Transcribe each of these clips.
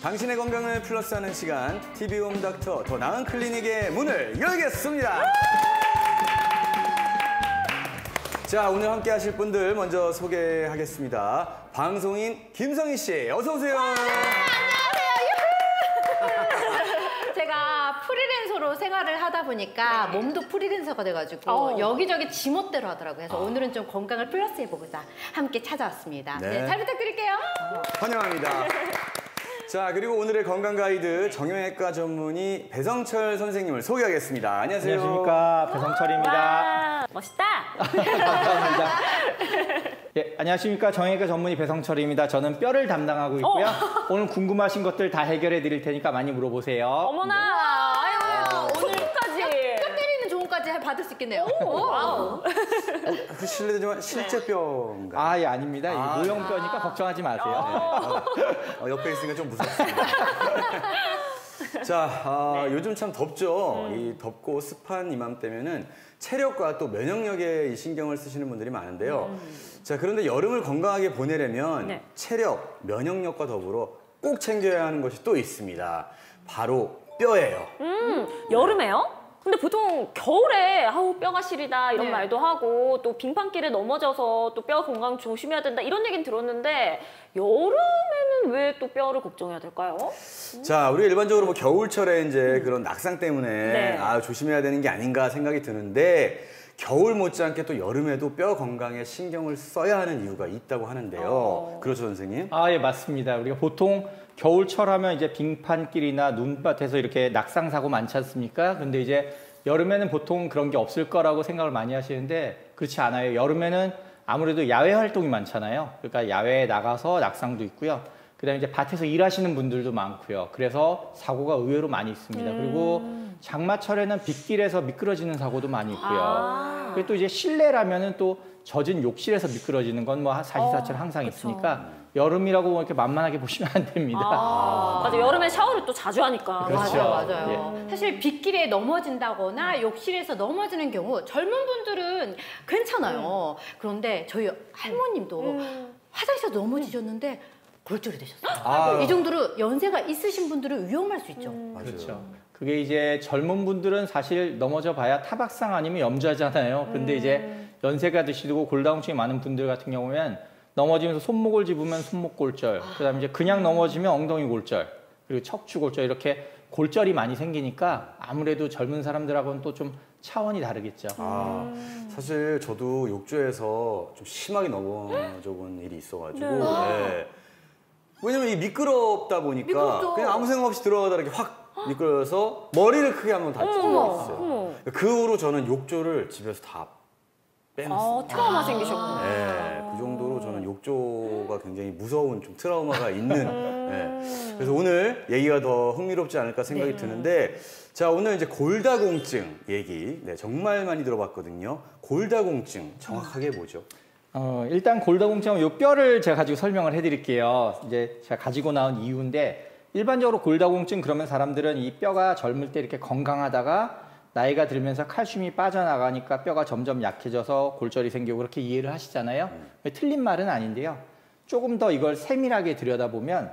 당신의 건강을 플러스하는 시간, TV홈닥터 더 나은 클리닉의 문을 열겠습니다. 자, 오늘 함께 하실 분들 먼저 소개하겠습니다. 방송인 김성희 씨, 어서 오세요. 제가 프리랜서로 생활을 하다 보니까 몸도 프리랜서가 돼가지고 여기저기 지멋대로 하더라고요. 그래서 오늘은 좀 건강을 플러스해보고자 함께 찾아왔습니다. 네, 잘 부탁드릴게요. 환영합니다. 자, 그리고 오늘의 건강 가이드 정형외과 전문의 배성철 선생님을 소개하겠습니다. 안녕하세요. 안녕하십니까, 배성철입니다. 멋있다. 감사합니다. 예, 안녕하십니까, 정형외과 전문의 배성철입니다. 저는 뼈를 담당하고 있고요. 오늘 궁금하신 것들 다 해결해 드릴 테니까 많이 물어보세요. 어머나, 아유, 오늘까지 뼈 때리는 조언까지 받을 수 있겠네요. 와우. 그 실례지만 실제 뼈인가요? 아, 예, 아닙니다. 모형뼈니까 걱정하지 마세요. 옆에 있으니까 좀 무섭습니다. 자, 요즘 참 덥죠. 이 덥고 습한 이맘때면은 체력과 또 면역력에 이 신경을 쓰시는 분들이 많은데요. 자, 그런데 여름을 건강하게 보내려면 체력, 면역력과 더불어 꼭 챙겨야 하는 것이 또 있습니다. 바로 뼈예요. 여름에요? 근데 보통 겨울에 아우 뼈가 시리다 이런 말도 하고 또 빙판길에 넘어져서 또 뼈 건강 조심해야 된다 이런 얘기는 들었는데 여름에는 왜 또 뼈를 걱정해야 될까요? 자, 우리가 일반적으로 뭐 겨울철에 이제 그런 낙상 때문에 조심해야 되는 게 아닌가 생각이 드는데 겨울 못지않게 또 여름에도 뼈 건강에 신경을 써야 하는 이유가 있다고 하는데요. 그렇죠, 선생님? 아, 예, 맞습니다. 우리가 보통 겨울철 하면 이제 빙판길이나 눈밭에서 이렇게 낙상 사고 많지 않습니까? 근데 이제 여름에는 보통 그런 게 없을 거라고 생각을 많이 하시는데 그렇지 않아요. 여름에는 아무래도 야외 활동이 많잖아요. 그러니까 야외에 나가서 낙상도 있고요. 그다음에 이제 밭에서 일하시는 분들도 많고요. 그래서 사고가 의외로 많이 있습니다. 그리고 장마철에는 빗길에서 미끄러지는 사고도 많이 있고요. 그리고 또 이제 실내라면은 또 젖은 욕실에서 미끄러지는 건 뭐 사시사철 항상 있으니까 여름이라고 이렇게 만만하게 보시면 안 됩니다. 맞아, 여름에 샤워를 또 자주 하니까. 그렇죠. 맞아요. 사실 빗길에 넘어진다거나 욕실에서 넘어지는 경우 젊은 분들은 괜찮아요. 그런데 저희 할머님도 화장실에서 넘어지셨는데 골절이 되셨어요. 이 정도로 연세가 있으신 분들은 위험할 수 있죠. 그렇죠. 그게 이제 젊은 분들은 사실 넘어져 봐야 타박상 아니면 염좌잖아요. 근데 이제 연세가 드시고 골다공증이 많은 분들 같은 경우에는 넘어지면서 손목을 집으면 손목 골절, 그다음에 이제 그냥 넘어지면 엉덩이 골절, 그리고 척추 골절 이렇게 골절이 많이 생기니까 아무래도 젊은 사람들하고는 또 좀 차원이 다르겠죠. 사실 저도 욕조에서 좀 심하게 넘어져 본 일이 있어가지고 왜냐면 이 미끄럽다 보니까 그냥 아무 생각 없이 들어가다 이렇게 확 미끄러져서 머리를 크게 한번 다친 적이 있어요. 그 후로 저는 욕조를 집에서 다 빼놨어요. 트라우마 생기셨구나. 네, 그 정도로 저는 욕조가 굉장히 무서운 좀 트라우마가 있는. 그래서 오늘 얘기가 더 흥미롭지 않을까 생각이 드는데, 자, 오늘 이제 골다공증 얘기 정말 많이 들어봤거든요. 골다공증 정확하게 뭐죠? 일단 골다공증은 요 뼈를 제가 가지고 설명을 해드릴게요. 이제 제가 가지고 나온 이유인데 일반적으로 골다공증 그러면 사람들은 이 뼈가 젊을 때 이렇게 건강하다가 나이가 들면서 칼슘이 빠져나가니까 뼈가 점점 약해져서 골절이 생기고 그렇게 이해를 하시잖아요. 틀린 말은 아닌데요. 조금 더 이걸 세밀하게 들여다보면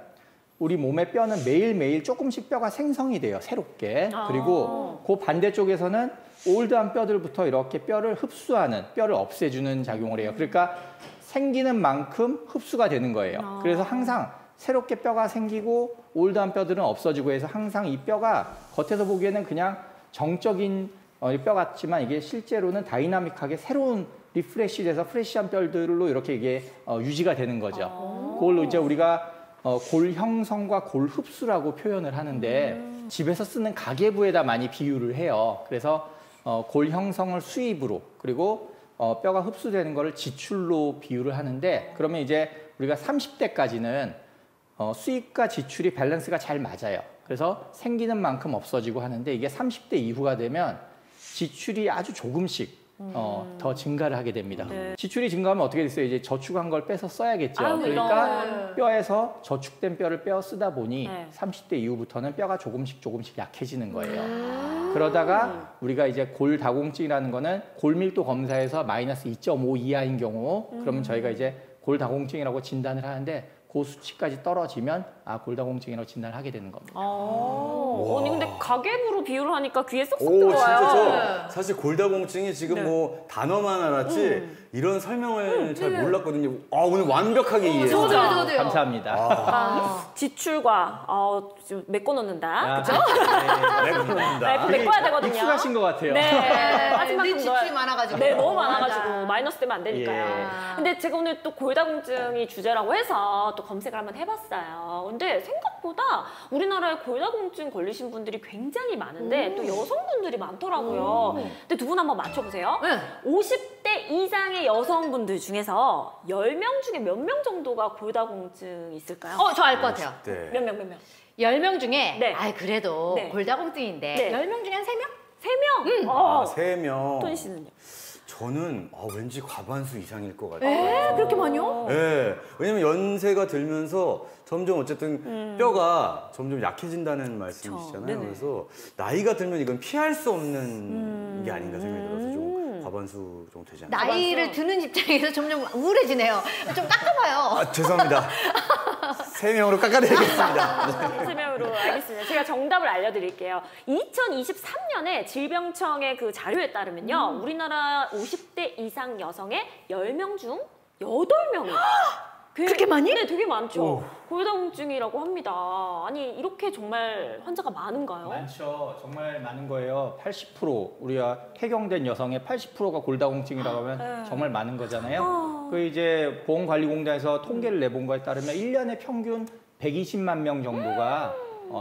우리 몸의 뼈는 매일매일 조금씩 뼈가 생성이 돼요. 새롭게. 그리고 그 반대쪽에서는 올드한 뼈들부터 이렇게 뼈를 흡수하는, 뼈를 없애주는 작용을 해요. 그러니까 생기는 만큼 흡수가 되는 거예요. 그래서 항상 새롭게 뼈가 생기고 올드한 뼈들은 없어지고 해서 항상 이 뼈가 겉에서 보기에는 그냥 정적인 뼈 같지만 이게 실제로는 다이나믹하게 새로운 리프레시 돼서 프레시한 뼈들로 이렇게 이게 유지가 되는 거죠. 그걸로 이제 우리가 골 형성과 골 흡수라고 표현을 하는데 집에서 쓰는 가계부에다 많이 비유를 해요. 그래서 골 형성을 수입으로 그리고 뼈가 흡수되는 거를 지출로 비유를 하는데 그러면 이제 우리가 30대까지는 수입과 지출이 밸런스가 잘 맞아요. 그래서 생기는 만큼 없어지고 하는데 이게 30대 이후가 되면 지출이 아주 조금씩 더 증가를 하게 됩니다. 지출이 증가하면 어떻게 됐어요? 이제 저축한 걸 빼서 써야겠죠. 그러니까 뼈에서 저축된 뼈를 빼어 쓰다 보니 30대 이후부터는 뼈가 조금씩 약해지는 거예요. 그러다가 우리가 이제 골다공증이라는 거는 골밀도 검사에서 마이너스 2.5 이하인 경우 그러면 저희가 이제 골다공증이라고 진단을 하는데 그 수치까지 떨어지면 골다공증이라고 진단을 하게 되는 겁니다. 아니 근데 가계부로 비유를 하니까 귀에 쏙쏙 오, 들어와요. 진짜 저 사실 골다공증이 지금 네. 뭐 단어만 알았지 이런 설명을 잘 몰랐거든요. 오늘 완벽하게 이해했어요. 저도요. 감사합니다. 지출과 지금 메꿔 놓는다. 그렇죠? 메꿔야 되거든요. 익숙하신 것 같아요. 네. 마지막 늘 지출이 많아가지고. 네, 너무 많아가지고 맞아. 마이너스 되면 안 되니까요. 예. 근데 제가 오늘 또 골다공증이 주제라고 해서 또 검색을 한번 해봤어요. 근데 생각보다 우리나라에 골다공증 걸리신 분들이 굉장히 많은데 또 여성분들이 많더라고요. 근데 두 분 한번 맞춰보세요. 네. 50대 이상의 여성분들 중에서 10명 중에 몇 명 정도가 골다공증이 있을까요? 저 알 것 같아요. 네. 몇 명? 10명 중에 네. 그래도 네. 골다공증인데 네. 10명 중에 한 3명? 3명? 3명. 토니 씨는요? 저는 왠지 과반수 이상일 것 같아요. 그렇게 많이요? 네. 왜냐면 연세가 들면서 점점 어쨌든 뼈가 점점 약해진다는 말씀이시잖아요. 네네. 그래서 나이가 들면 이건 피할 수 없는 게 아닌가 생각이 들어서 좀 과반수 정도 되지 않나요? 나이를 드는 입장에서 점점 우울해지네요. 좀 깎아봐요. 죄송합니다. 3명으로 깎아내리겠습니다. 3명으로 알겠습니다. 제가 정답을 알려드릴게요. 2023년에 질병청의 그 자료에 따르면요. 우리나라 50대 이상 여성의 10명 중 8명이 그렇게 많이? 네, 되게 많죠. 골다공증이라고 합니다. 아니 이렇게 정말 환자가 많은가요? 많죠. 정말 많은 거예요. 80% 우리가 해경된 여성의 80%가 골다공증이라고 하면 정말 많은 거잖아요. 그 이제 보건관리공단에서 통계를 내본 거에 따르면 1년에 평균 120만 명 정도가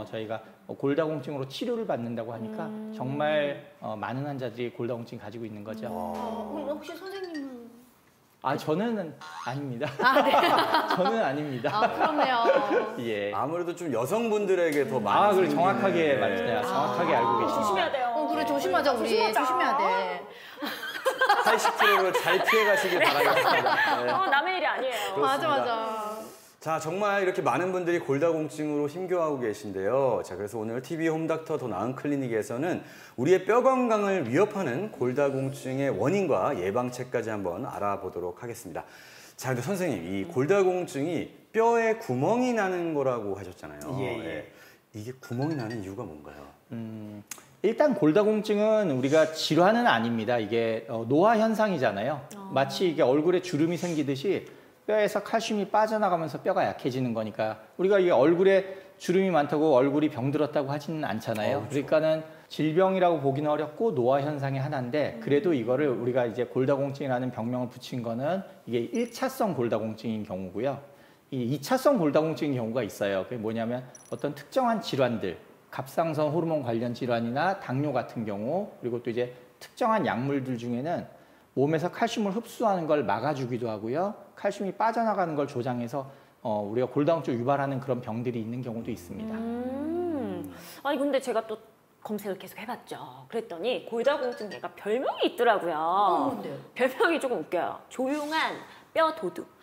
저희가 골다공증으로 치료를 받는다고 하니까 정말 많은 환자들이 골다공증 가지고 있는 거죠. 그럼 혹시 선생님은? 저는 아닙니다. 네. 저는 아닙니다. 그렇네요. 예. 아무래도 좀 여성분들에게 더 많이 그래 생기는- 정확하게 네. 맞아요. 정확하게 알고 계십니다. 조심해야 돼요. 그래 조심하자 우리. 조심하자. 조심해야 돼. 80%를 잘 피해 가시길 바라겠습니다. 네. 남의 일이 아니에요. 그렇습니다. 자, 정말 이렇게 많은 분들이 골다공증으로 힘겨워하고 계신데요. 자, 그래서 오늘 TV 홈닥터 더 나은 클리닉에서는 우리의 뼈 건강을 위협하는 골다공증의 원인과 예방책까지 한번 알아보도록 하겠습니다. 자, 근데 선생님, 이 골다공증이 뼈에 구멍이 나는 거라고 하셨잖아요. 예. 이게 구멍이 나는 이유가 뭔가요? 일단 골다공증은 우리가 질환은 아닙니다. 이게 노화 현상이잖아요. 마치 이게 얼굴에 주름이 생기듯이 뼈에서 칼슘이 빠져나가면서 뼈가 약해지는 거니까 우리가 이게 얼굴에 주름이 많다고 얼굴이 병들었다고 하지는 않잖아요. 그러니까는 질병이라고 보기는 어렵고 노화 현상의 하나인데 그래도 이거를 우리가 이제 골다공증이라는 병명을 붙인 거는 이게 1차성 골다공증인 경우고요. 이 2차성 골다공증인 경우가 있어요. 그게 뭐냐면 어떤 특정한 질환들, 갑상선 호르몬 관련 질환이나 당뇨 같은 경우 그리고 또 이제 특정한 약물들 중에는 몸에서 칼슘을 흡수하는 걸 막아주기도 하고요. 칼슘이 빠져나가는 걸 조장해서 우리가 골다공증을 유발하는 그런 병들이 있는 경우도 있습니다. 아니 근데 제가 또 검색을 계속 해봤죠. 그랬더니 골다공증 얘가 별명이 있더라고요. 뭔데요? 별명이 조금 웃겨요. 조용한 뼈 도둑.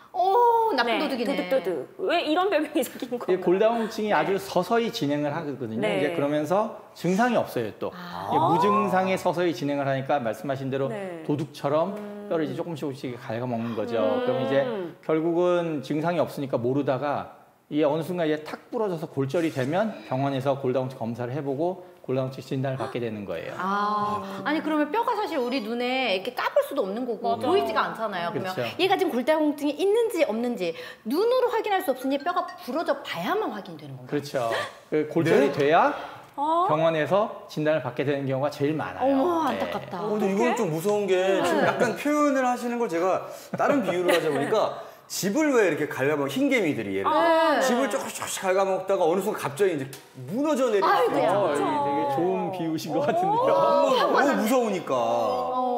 나쁜 도둑이네. 도둑. 왜 이런 별명이 생긴 이 건가요? 골다공증이 아주 서서히 진행을 하거든요. 네. 이제 그러면서 증상이 없어요 또. 이게 무증상에 서서히 진행을 하니까 말씀하신 대로 네. 도둑처럼 뼈를 이제 조금씩 갉아먹는 거죠. 그럼 이제 결국은 증상이 없으니까 모르다가 이게 어느 순간 이제 탁 부러져서 골절이 되면 병원에서 골다공증 검사를 해보고 골다공증 진단을 받게 되는 거예요. 아니 그러면 뼈가 사실 우리 눈에 이렇게 까볼 수도 없는 거고 맞아. 보이지가 않잖아요. 그러면 그렇죠. 얘가 지금 골다공증이 있는지 없는지 눈으로 확인할 수 없으니 뼈가 부러져 봐야만 확인되는 건가요? 그렇죠. 그 골절이 돼야 병원에서 진단을 받게 되는 경우가 제일 많아요. 어머 네. 안타깝다. 근데 이건 좀 무서운 게 지금 약간 표현을 하시는 걸 제가 다른 비유를 하자 보니까 집을 왜 이렇게 갉아먹 흰개미들이 예를 들어 집을 조금씩 갉아먹다가 어느 순간 갑자기 이제 무너져 내리는 아이고야. 이게 되게 좋은 비유신 것 같은데요. 너무 무서우니까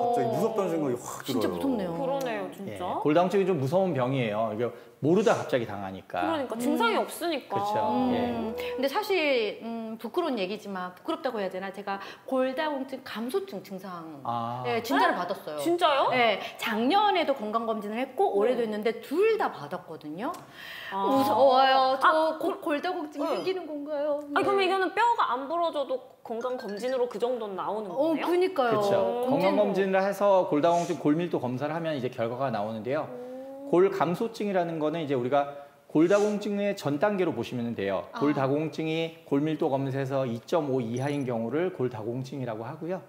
갑자기 무섭다는 생각이 확 들어요. 진짜 무섭네요. 그러네요, 예, 진짜. 골다공증이 좀 무서운 병이에요. 이게 모르다 갑자기 당하니까. 그러니까 증상이 없으니까. 그렇죠. 예. 근데 사실 부끄러운 얘기지만 부끄럽다고 해야 되나 제가 골다공증 감소증 증상 진단을 받았어요. 진짜요? 네, 작년에도 건강검진을 했고 올해도 했는데 둘 다 받았거든요. 무서워요. 저 곧 골다공증 생기는 건가요? 아니 그럼 이거는 뼈가 안 부러져도 건강 검진으로 그 정도는 나오는 거예요? 그니까요. 그렇죠. 건강검진을 해서 골다공증 골밀도 검사를 하면 이제 결과가 나오는데요. 골 감소증이라는 거는 이제 우리가 골다공증의 전 단계로 보시면 돼요. 골다공증이 골밀도 검사에서 2.5 이하인 경우를 골다공증이라고 하고요.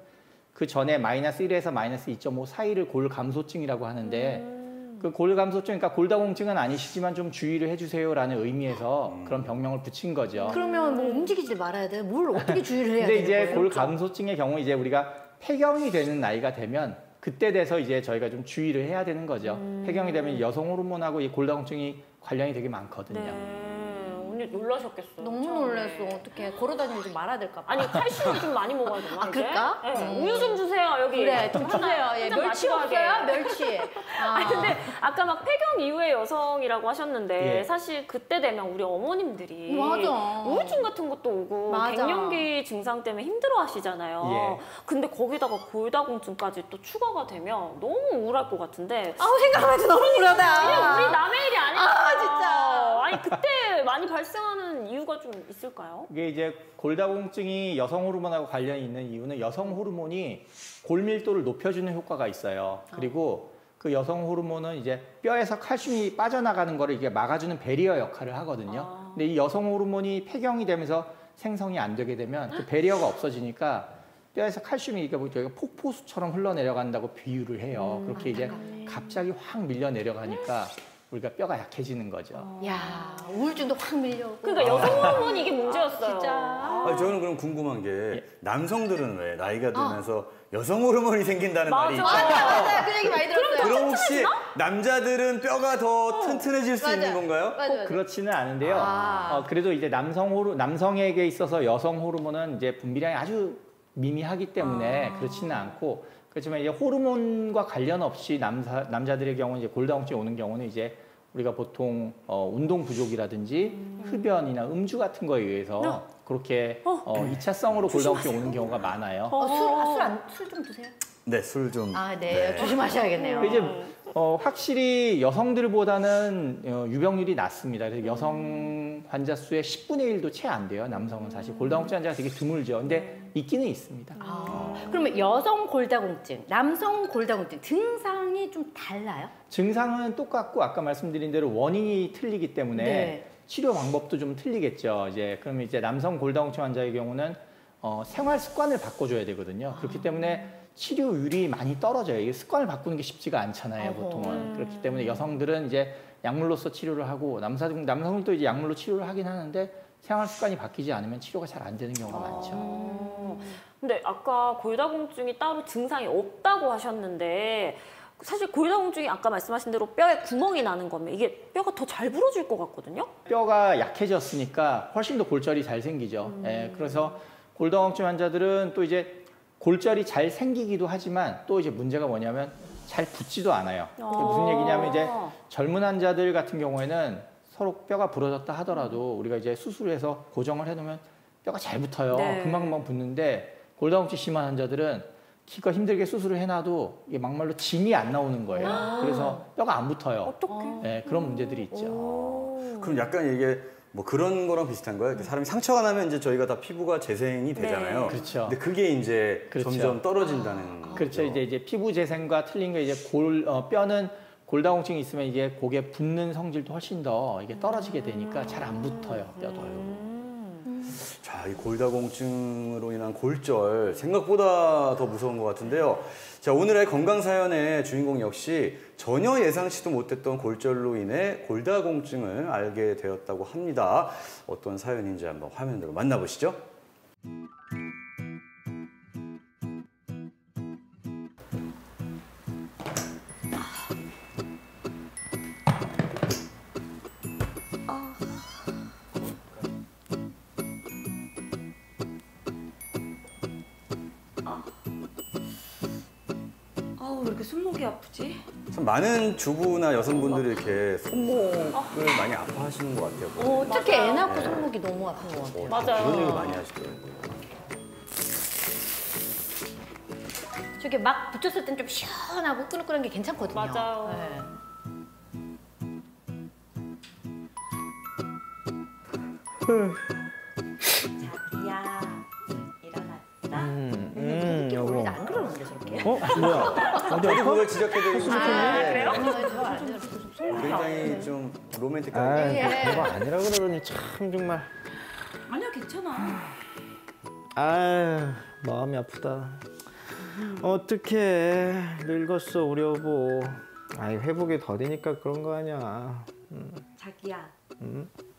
그 전에 마이너스 1에서 마이너스 2.5 사이를 골감소증이라고 하는데 그 골감소증, 그러니까 골다공증은 아니시지만 좀 주의를 해주세요라는 의미에서 그런 병명을 붙인 거죠. 그러면 뭐 움직이지 말아야 돼요? 뭘 어떻게 주의를 해야 근데 되는 이제 거예요? 골감소증의 경우 이제 우리가 폐경이 되는 나이가 되면 그때 돼서 이제 저희가 좀 주의를 해야 되는 거죠. 폐경이 되면 여성 호르몬하고 이 골다공증이 관련이 되게 많거든요. 언니 놀라셨겠어요. 너무 처음에. 놀랐어. 어떻게 걸어다니지 말아야 될까 봐. 아니 칼슘을 좀 많이 먹어야 되나? 아, 이제? 그럴까? 네, 우유 좀 주세요 여기. 그래, 좀 주세요. 예, 한잔 멸치 마시고 없어요? 하게. 멸치. 아니 근데 아까 막 폐경 이후의 여성이라고 하셨는데 예. 사실 그때 되면 우리 어머님들이 맞아. 우울증 같은 것도 오고 맞아. 갱년기 증상 때문에 힘들어하시잖아요. 예. 근데 거기다가 골다공증까지 또 추가가 되면 너무 우울할 것 같은데 아우, 생각만 해도 너무 그냥 우울하다. 우리 남의 일이 아니야. 아, 진짜. 아니 그때 많이 발생하는 이유가 좀 있을까요? 이게 이제 골다공증이 여성 호르몬하고 관련이 있는 이유는 여성 호르몬이 골밀도를 높여주는 효과가 있어요. 그리고 그 여성 호르몬은 이제 뼈에서 칼슘이 빠져나가는 거를 이게 막아주는 배리어 역할을 하거든요. 근데 이 여성 호르몬이 폐경이 되면서 생성이 안 되게 되면 그 배리어가 없어지니까 뼈에서 칼슘이 이게 뭐 저희가 폭포수처럼 흘러내려간다고 비유를 해요. 그렇게 이제 갑자기 확 밀려 내려가니까 우리가 뼈가 약해지는 거죠. 야, 우울증도 확 밀려오고. 그러니까 여성 호르몬이 이게 문제였어요. 진짜. 아니, 저는 그럼 궁금한 게 남성들은 왜 나이가 들면서 여성 호르몬이 생긴다는 말이 맞아. 있잖아요. 맞아요. 그 얘기 많이 들었어요. 그럼 혹시 남자들은 뼈가 더 튼튼해질 수 있는 건가요? 맞아요. 그렇지는 않은데요. 아. 그래도 이제 남성에게 있어서 여성 호르몬은 이제 분비량이 아주 미미하기 때문에 그렇지는 않고, 그렇지만 이제 호르몬과 관련 없이 남자들의 경우 이제 골다공증이 오는 경우는 이제 우리가 보통 운동 부족이라든지 흡연이나 음주 같은 거에 의해서 그렇게 2차성으로 골다공증이 오는 경우가 많아요. 술 좀 드세요? 네, 술 좀. 아, 네. 조심하셔야겠네요. 이제 확실히 여성들보다는 유병률이 낮습니다. 그래서 여성 환자 수의 10분의 1도 채 안 돼요. 남성은 사실 골다공증 환자가 되게 드물죠. 근데 있기는 있습니다. 그러면 여성 골다공증, 남성 골다공증 증상이 좀 달라요? 증상은 똑같고 아까 말씀드린 대로 원인이 틀리기 때문에 네. 치료 방법도 좀 틀리겠죠. 그러면 이제 남성 골다공증 환자의 경우는 생활 습관을 바꿔줘야 되거든요. 그렇기 때문에 치료율이 많이 떨어져요. 이게 습관을 바꾸는 게 쉽지가 않잖아요, 보통은. 그렇기 때문에 여성들은 이제 약물로서 치료를 하고 남성들도 이제 약물로 치료를 하긴 하는데 생활 습관이 바뀌지 않으면 치료가 잘 안 되는 경우가 많죠. 근데 아까 골다공증이 따로 증상이 없다고 하셨는데 사실 골다공증이 아까 말씀하신 대로 뼈에 구멍이 나는 거면 이게 뼈가 더 잘 부러질 것 같거든요? 뼈가 약해졌으니까 훨씬 더 골절이 잘 생기죠. 그래서 골다공증 환자들은 또 이제 골절이 잘 생기기도 하지만 또 이제 문제가 뭐냐면 잘 붙지도 않아요. 그게 무슨 얘기냐면 이제 젊은 환자들 같은 경우에는 서로 뼈가 부러졌다 하더라도 우리가 이제 수술해서 고정을 해놓으면 뼈가 잘 붙어요. 네. 금방금방 붙는데 골다공증 심한 환자들은 기껏 힘들게 수술을 해놔도 이게 막말로 진이 안 나오는 거예요. 그래서 뼈가 안 붙어요. 어떡해? 네, 그런 문제들이 있죠. 그럼 약간 이게 뭐 그런 거랑 비슷한 거예요. 사람이 상처가 나면 이제 저희가 다 피부가 재생이 되잖아요. 네. 그렇죠. 근데 그게 이제 그렇죠. 점점 떨어진다는 거죠. 그렇죠. 이제 피부 재생과 틀린 게 이제 뼈는 골다공증이 있으면 이게 고개 붙는 성질도 훨씬 더 이게 떨어지게 되니까 잘 안 붙어요, 뼈도요. 자, 이 골다공증으로 인한 골절 생각보다 더 무서운 것 같은데요. 자, 오늘의 건강 사연의 주인공 역시 전혀 예상치도 못했던 골절로 인해 골다공증을 알게 되었다고 합니다. 어떤 사연인지 한번 화면으로 만나보시죠. 아우 왜 이렇게 손목이 아프지? 참 많은 주부나 여성분들이 이렇게 손목을 많이 아파하시는 것 같아요. 특히 애 낳고 손목이 너무 아픈 것 같아요. 맞아요. 그런 얘기 많이 하시더라고요. 저게 막 붙였을 땐 좀 시원하고 끈끈한 게 괜찮거든요. 맞아요. 네. 야 일어났다. 우리 안 그러는데 저렇게? 뭐야? 저도 그걸 지적해드리고 싶은데 그래요? 굉장히 좀 로맨틱하게. 예. 그거 아니라 그러더니 참 정말. 아니야, 괜찮아. 아유, 마음이 아프다. 어떡해. 늙었어, 우리 여보. 아이, 회복이 더디니까 그런 거 아니야. 자기야,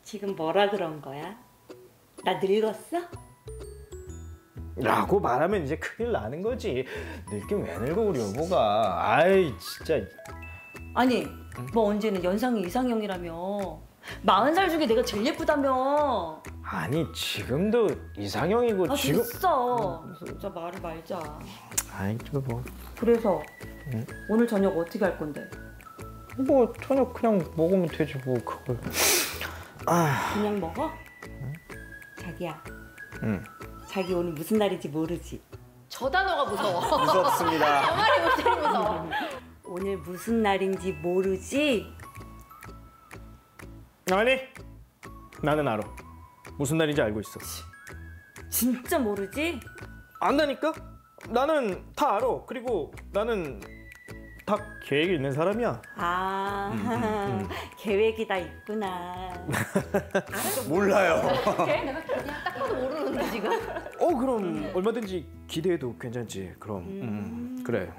지금 뭐라 그런 거야? 나 늙었어? 라고 말하면 이제 큰일 나는 거지. 늙긴 왜 늙어, 우리 여보가. 아이, 진짜. 아니, 뭐 언제는 연상이 이상형이라며. 40살 중에 내가 제일 예쁘다며. 아니, 지금도 이상형이고, 아, 지금. 됐어. 진짜 말을 말자. 아이, 뭐. 그래서 오늘 저녁 어떻게 할 건데? 뭐, 저녁 그냥 먹으면 되지, 뭐, 그걸. 그냥 먹어? 자기야, 응. 자기 오늘 무슨 날인지 모르지? 저 단어가 무서워. 무섭습니다. 말이 못해 무서워. 오늘 무슨 날인지 모르지? 아니, 나는 알아. 무슨 날인지 알고 있어. 진짜 모르지? 안다니까? 나는 다 알아. 그리고 나는 다 계획이 있는 사람이야. 아, 계획이 다 있구나. 몰라요. 내가 그냥 딱 봐도 모르는데 지금. 그럼 얼마든지 기대해도 괜찮지. 그럼. 그래.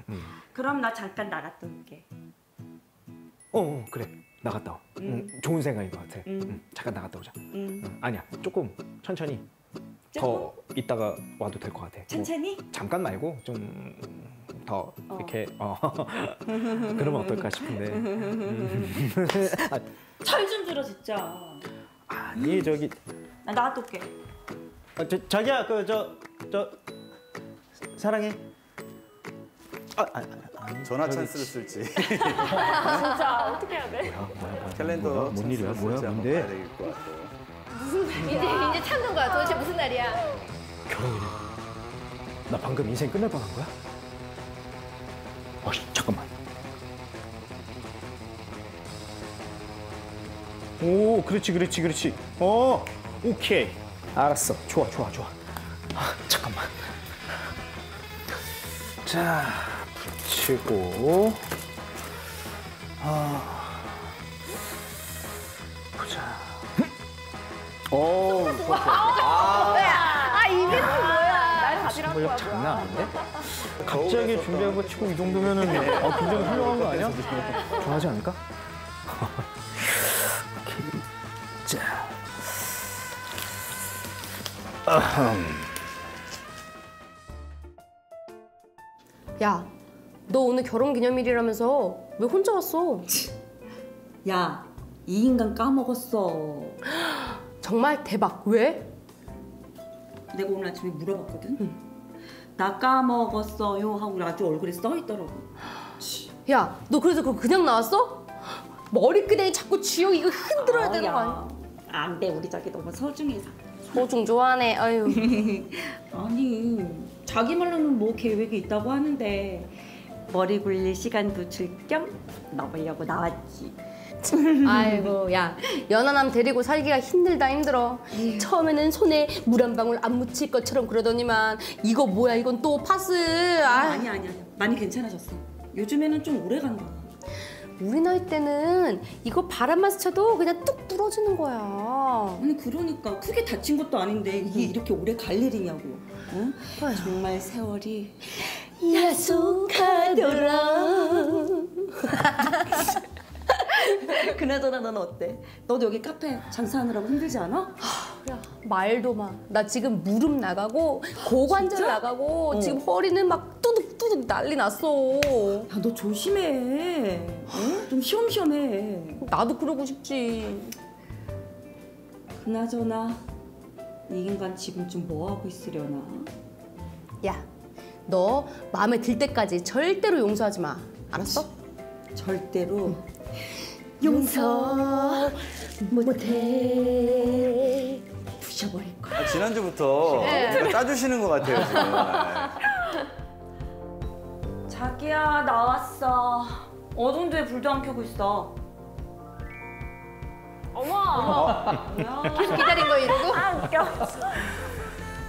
그럼 나 잠깐 나갔다 올게. 그래. 나갔다 와. 좋은 생각인 것 같아. 잠깐 나갔다 오자. 아니야. 조금 천천히. 더 있다가 와도 될 것 같아. 천천히? 뭐, 잠깐 말고 좀 더 이렇게 그러면 어떨까 싶은데. 철 좀 들어 진짜. 아니 저기 나 나갔다 올게. 자기야 저 사랑해. 전화 찬스를 쓸지. 진짜 어떻게 해야 돼? 캘린더 뭔 일이야? 찬스를 뭐야? 쓸지 한번 뭔데? 봐야 되겠을 것 같아요. 이제 찾는 거야. 도대체 무슨 날이야? 결혼이래. 나 방금 인생 끝날 뻔한 거야? 잠깐만. 오, 그렇지. 오케이. 알았어. 좋아. 잠깐만. 자, 붙이고. 보자. 아 이게 뭐야? 선물력 장난 아닌데? 갑자기 준비한 거 치고 이 정도면은 굉장히 훌륭한 거 아니야? 좋아하지 않을까? 오케이. 자. 야, 너 오늘 결혼기념일이라면서 왜 혼자 왔어? 야, 이 인간 까먹었어. 정말 대박. 왜? 내가 오늘 아침에 물어봤거든. 나 까먹었어요 하고 아주 얼굴에 써 있더라고. 야, 너 그래서 그거 그냥 나왔어? 머리끄댕이 자꾸 쥐어 이거 흔들어야 되는 거 아니야? 안 돼, 우리 자기 너무 소중해서. 소중 좋아하네. 아유. 아니, 자기 말로는 뭐 계획이 있다고 하는데 머리 굴릴 시간도 줄 겸 넣으려고 나왔지. 아이고, 야, 연하남 데리고 살기가 힘들어. 처음에는 손에 물 한 방울 안 묻힐 것처럼 그러더니만 이거 뭐야? 이건 또 파스. 아니야. 많이 괜찮아졌어. 요즘에는 좀 오래 간다. 우리 나이 때는 이거 바람만 스쳐도 그냥 뚝 부러지는 거야. 아니 그러니까 크게 다친 것도 아닌데 이게 이렇게 오래 갈 일이냐고. 응? 정말 세월이 야속하더라. 그나저나 너는 어때? 너도 여기 카페 장사하느라고 힘들지 않아? 야, 말도 마. 나 지금 무릎 나가고 고관절 진짜? 나가고 지금 허리는 막 뚜둑뚜둑 난리 났어. 야, 너 조심해. 어? 좀 시험시험해. 나도 그러고 싶지. 그나저나 이 인간 지금쯤 뭐 하고 있으려나? 야, 너 마음에 들 때까지 절대로 용서하지 마. 알았어? 절대로 용서 못해. 부셔버릴 거야. 지난주부터 이거 따주시는 것 같아요 지금. 자기야 나왔어. 어두운 데에 불도 안 켜고 있어. 어머. 계속 기다린 거 이러고. 아 웃겨.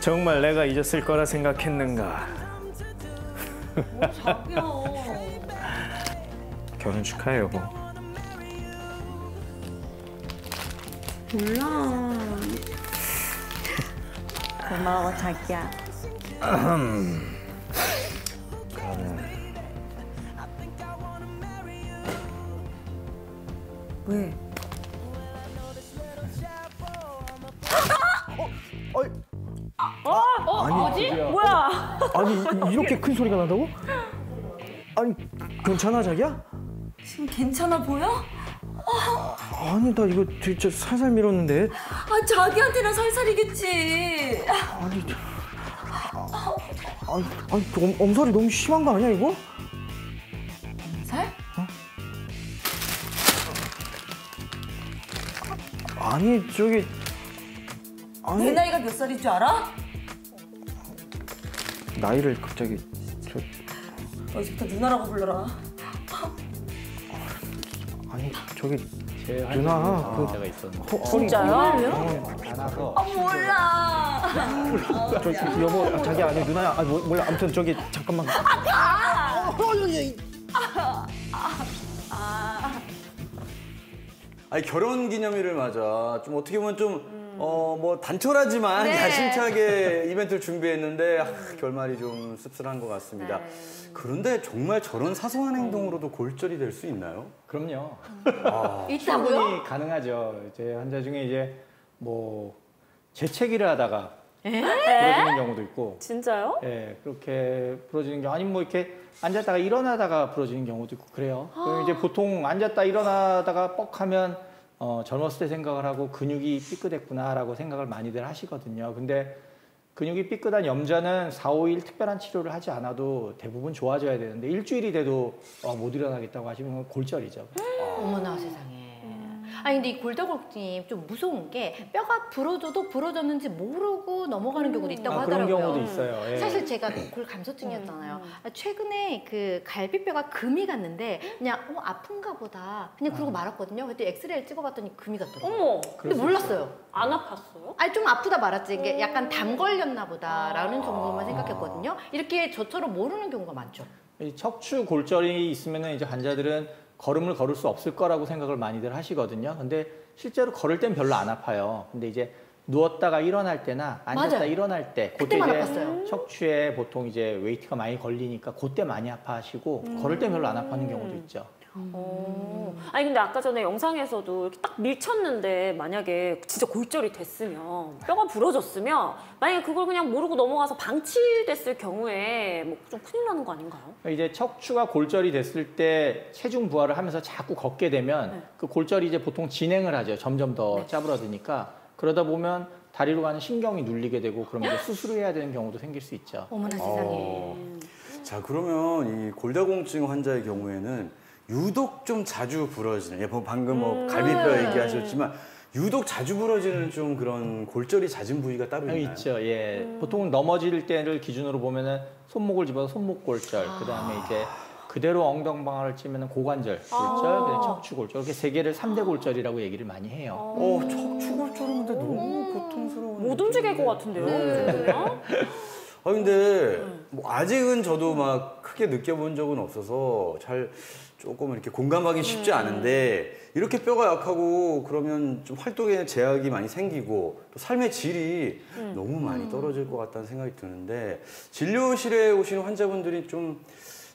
정말 내가 잊었을 거라 생각했는가? 자기야. 결혼 축하해 여보. 몰라. 고마워 자기야. 왜? 뭐지? 뭐야? 아니 이렇게 큰 소리가 난다고? 아니 괜찮아 자기야? 지금 괜찮아 보여? 아니 나 이거 진짜 살살 밀었는데. 아 자기한테나 살살이겠지. 아니 엄살이 너무 심한 거 아니야 이거? 살? 아니 저기 내 나이가 몇 살인 줄 알아? 나이를 갑자기 너 이제부터 누나라고 불러라. 아니 저기 제 누나, 그- 제가 있었는데 허리 진짜요? 안아서 아 몰라. 저기 여보 자기야 아니 누나야 아 몰라 아무튼 저기 잠깐만. 아니 결혼 기념일을 맞아 좀 어떻게 보면 좀 뭐 단촐하지만 네. 야심차게 이벤트를 준비했는데 결말이 좀 씁쓸한 것 같습니다. 네. 그런데 정말 저런 사소한 행동으로도 골절이 될 수 있나요? 그럼요. 있다고요? 충분히 가능하죠. 제 환자 중에 이제 뭐 재채기를 하다가 부러지는 경우도 있고, 진짜요? 예, 그렇게 부러지는 경우 아니면 뭐 이렇게 앉았다가 일어나다가 부러지는 경우도 있고 그래요. 그럼 이제 보통 앉았다 일어나다가 뻑하면 젊었을 때 생각을 하고 근육이 삐끗했구나라고 생각을 많이들 하시거든요. 근데 근육이 삐끗한 염좌는 4, 5일 특별한 치료를 하지 않아도 대부분 좋아져야 되는데 일주일이 돼도 못 일어나겠다고 하시면 골절이죠. 어머나 세상에. 아니 근데 이 골다공증이 좀 무서운 게 뼈가 부러져도 부러졌는지 모르고 넘어가는 경우도 있다고 그런 하더라고요. 경우도 있어요. 예. 사실 제가 골 감소증이었잖아요. 최근에 그 갈비뼈가 금이 갔는데 그냥 아픈가 보다 그냥 그러고 말았거든요. 그때 엑스레이를 찍어봤더니 금이 갔더라고요. 어머, 근데 몰랐어요. 안 아팠어요? 아니 좀 아프다 말았지. 이게 약간 담 걸렸나 보다라는 정도만 생각했거든요. 이렇게 저처럼 모르는 경우가 많죠. 이 척추 골절이 있으면은 이제 환자들은 걸음을 걸을 수 없을 거라고 생각을 많이들 하시거든요. 근데 실제로 걸을 땐 별로 안 아파요. 근데 이제 누웠다가 일어날 때나 앉았다 맞아요. 일어날 때 그때 그때만 이제 아팠어요. 척추에 보통 이제 웨이트가 많이 걸리니까 그때 많이 아파하시고 걸을 땐 별로 안 아파하는 경우도 있죠. 아니 근데 아까 전에 영상에서도 이렇게 딱 밀쳤는데 만약에 진짜 골절이 됐으면 뼈가 부러졌으면 만약에 그걸 그냥 모르고 넘어가서 방치됐을 경우에 뭐 좀 큰일 나는 거 아닌가요? 이제 척추가 골절이 됐을 때 체중 부하를 하면서 자꾸 걷게 되면 그 골절이 이제 보통 진행을 하죠. 점점 더 짜부러드니까 그러다 보면 다리로 가는 신경이 눌리게 되고 그러면 이제 수술을 해야 되는 경우도 생길 수 있죠. 어머나 세상에. 자 그러면 이 골다공증 환자의 경우에는 유독 좀 자주 부러지는, 방금 뭐 갈비뼈 얘기하셨지만 유독 자주 부러지는 좀 그런 골절이 잦은 부위가 따로 있나요? 있죠. 예. 보통 넘어질 때를 기준으로 보면은 손목을 집어서 손목 골절, 그다음에 이제 그대로 엉덩방아를 찌면은 고관절 골절, 그다음에 척추 골절 이렇게 세 개를 3대 골절이라고 얘기를 많이 해요. 척추 골절은 근데 너무 고통스러운. 못 움직일 것 같은데요? 이 정도면? 근데 뭐 아직은 저도 막 크게 느껴본 적은 없어서 잘 조금 이렇게 공감하기 쉽지 않은데 이렇게 뼈가 약하고 그러면 좀 활동에 제약이 많이 생기고 또 삶의 질이 너무 많이 떨어질 것 같다는 생각이 드는데 진료실에 오시는 환자분들이 좀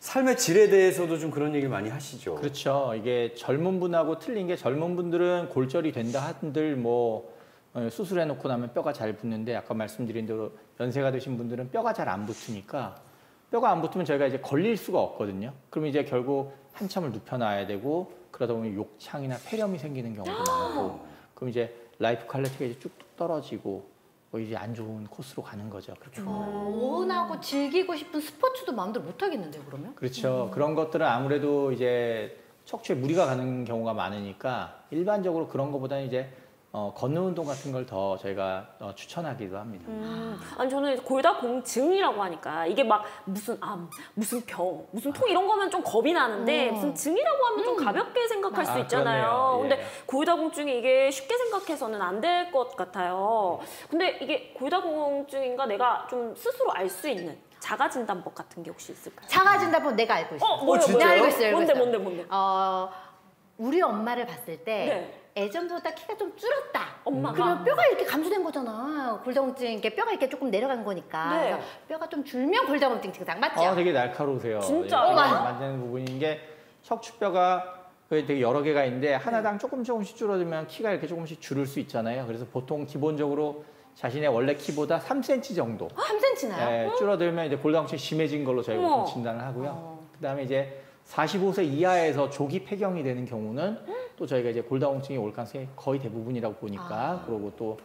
삶의 질에 대해서도 좀 그런 얘기를 많이 하시죠. 그렇죠. 이게 젊은 분하고 틀린 게 젊은 분들은 골절이 된다 한들 뭐 수술해 놓고 나면 뼈가 잘 붙는데 아까 말씀드린 대로 연세가 드신 분들은 뼈가 잘 안 붙으니까 뼈가 안 붙으면 저희가 이제 걸릴 수가 없거든요. 그럼 이제 결국 한참을 눕혀놔야 되고 그러다 보면 욕창이나 폐렴이 생기는 경우도 많고 그럼 이제 라이프 퀄리티가 이제 쭉쭉 떨어지고 뭐 이제 안 좋은 코스로 가는 거죠. 그렇죠. 원하고 즐기고 싶은 스포츠도 마음대로 못 하겠는데요, 그러면? 그렇죠. 그런 것들은 아무래도 이제 척추에 무리가 가는 경우가 많으니까 일반적으로 그런 것보다는 이제 걷는 운동 같은 걸 더 저희가 추천하기도 합니다. 아니 저는 골다공증이라고 하니까 이게 막 무슨 암, 무슨 병, 무슨 통 이런 거면 좀 겁이 나는데 무슨 증이라고 하면 좀 가볍게 생각할 수 있잖아요. 그러네요. 예. 근데 골다공증이 이게 쉽게 생각해서는 안 될 것 같아요. 근데 이게 골다공증인가 내가 좀 스스로 알 수 있는 자가진단법 같은 게 혹시 있을까요? 작아진다면 내가 알고 있어. 뭐요? 진짜요? 내가 알고 있어요. 뭔데, 알고 있어요. 뭔데? 우리 엄마를 봤을 때 네. 예전보다 키가 좀 줄었다. 엄마가? 그러면 뼈가 이렇게 감소된 거잖아. 골다공증 이렇게 뼈가 이렇게 조금 내려간 거니까. 네. 그래서 뼈가 좀 줄면 골다공증 증상 맞죠? 되게 날카로우세요. 진짜요? 맞는 부분인 게 척추뼈가 되게 여러 개가 있는데 하나당 조금씩 줄어들면 키가 이렇게 조금씩 줄을 수 있잖아요. 그래서 보통 기본적으로 자신의 원래 키보다 3cm 정도 3cm나요? 줄어들면 이제 골다공증이 심해진 걸로 저희가 보통 진단을 하고요. 그다음에 이제 45세 이하에서 조기 폐경이 되는 경우는 또 저희가 이제 골다공증이 올 가능성이 거의 대부분이라고 보니까 그리고 또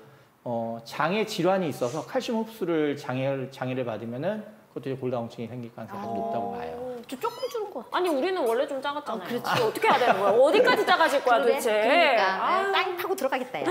장애 질환이 있어서 칼슘 흡수를 장애를 받으면은 그것도 이제 골다공증이 생길 가능성이 아주 높다고 봐요. 저 조금 줄은 것 같아. 아니 우리는 원래 좀 작았잖아요. 그렇지. 이거 어떻게 해야 되는 거야? 어디까지 작아질 거야 그래? 도대체? 그러니까 아유, 땅 타고 들어가겠다. 야.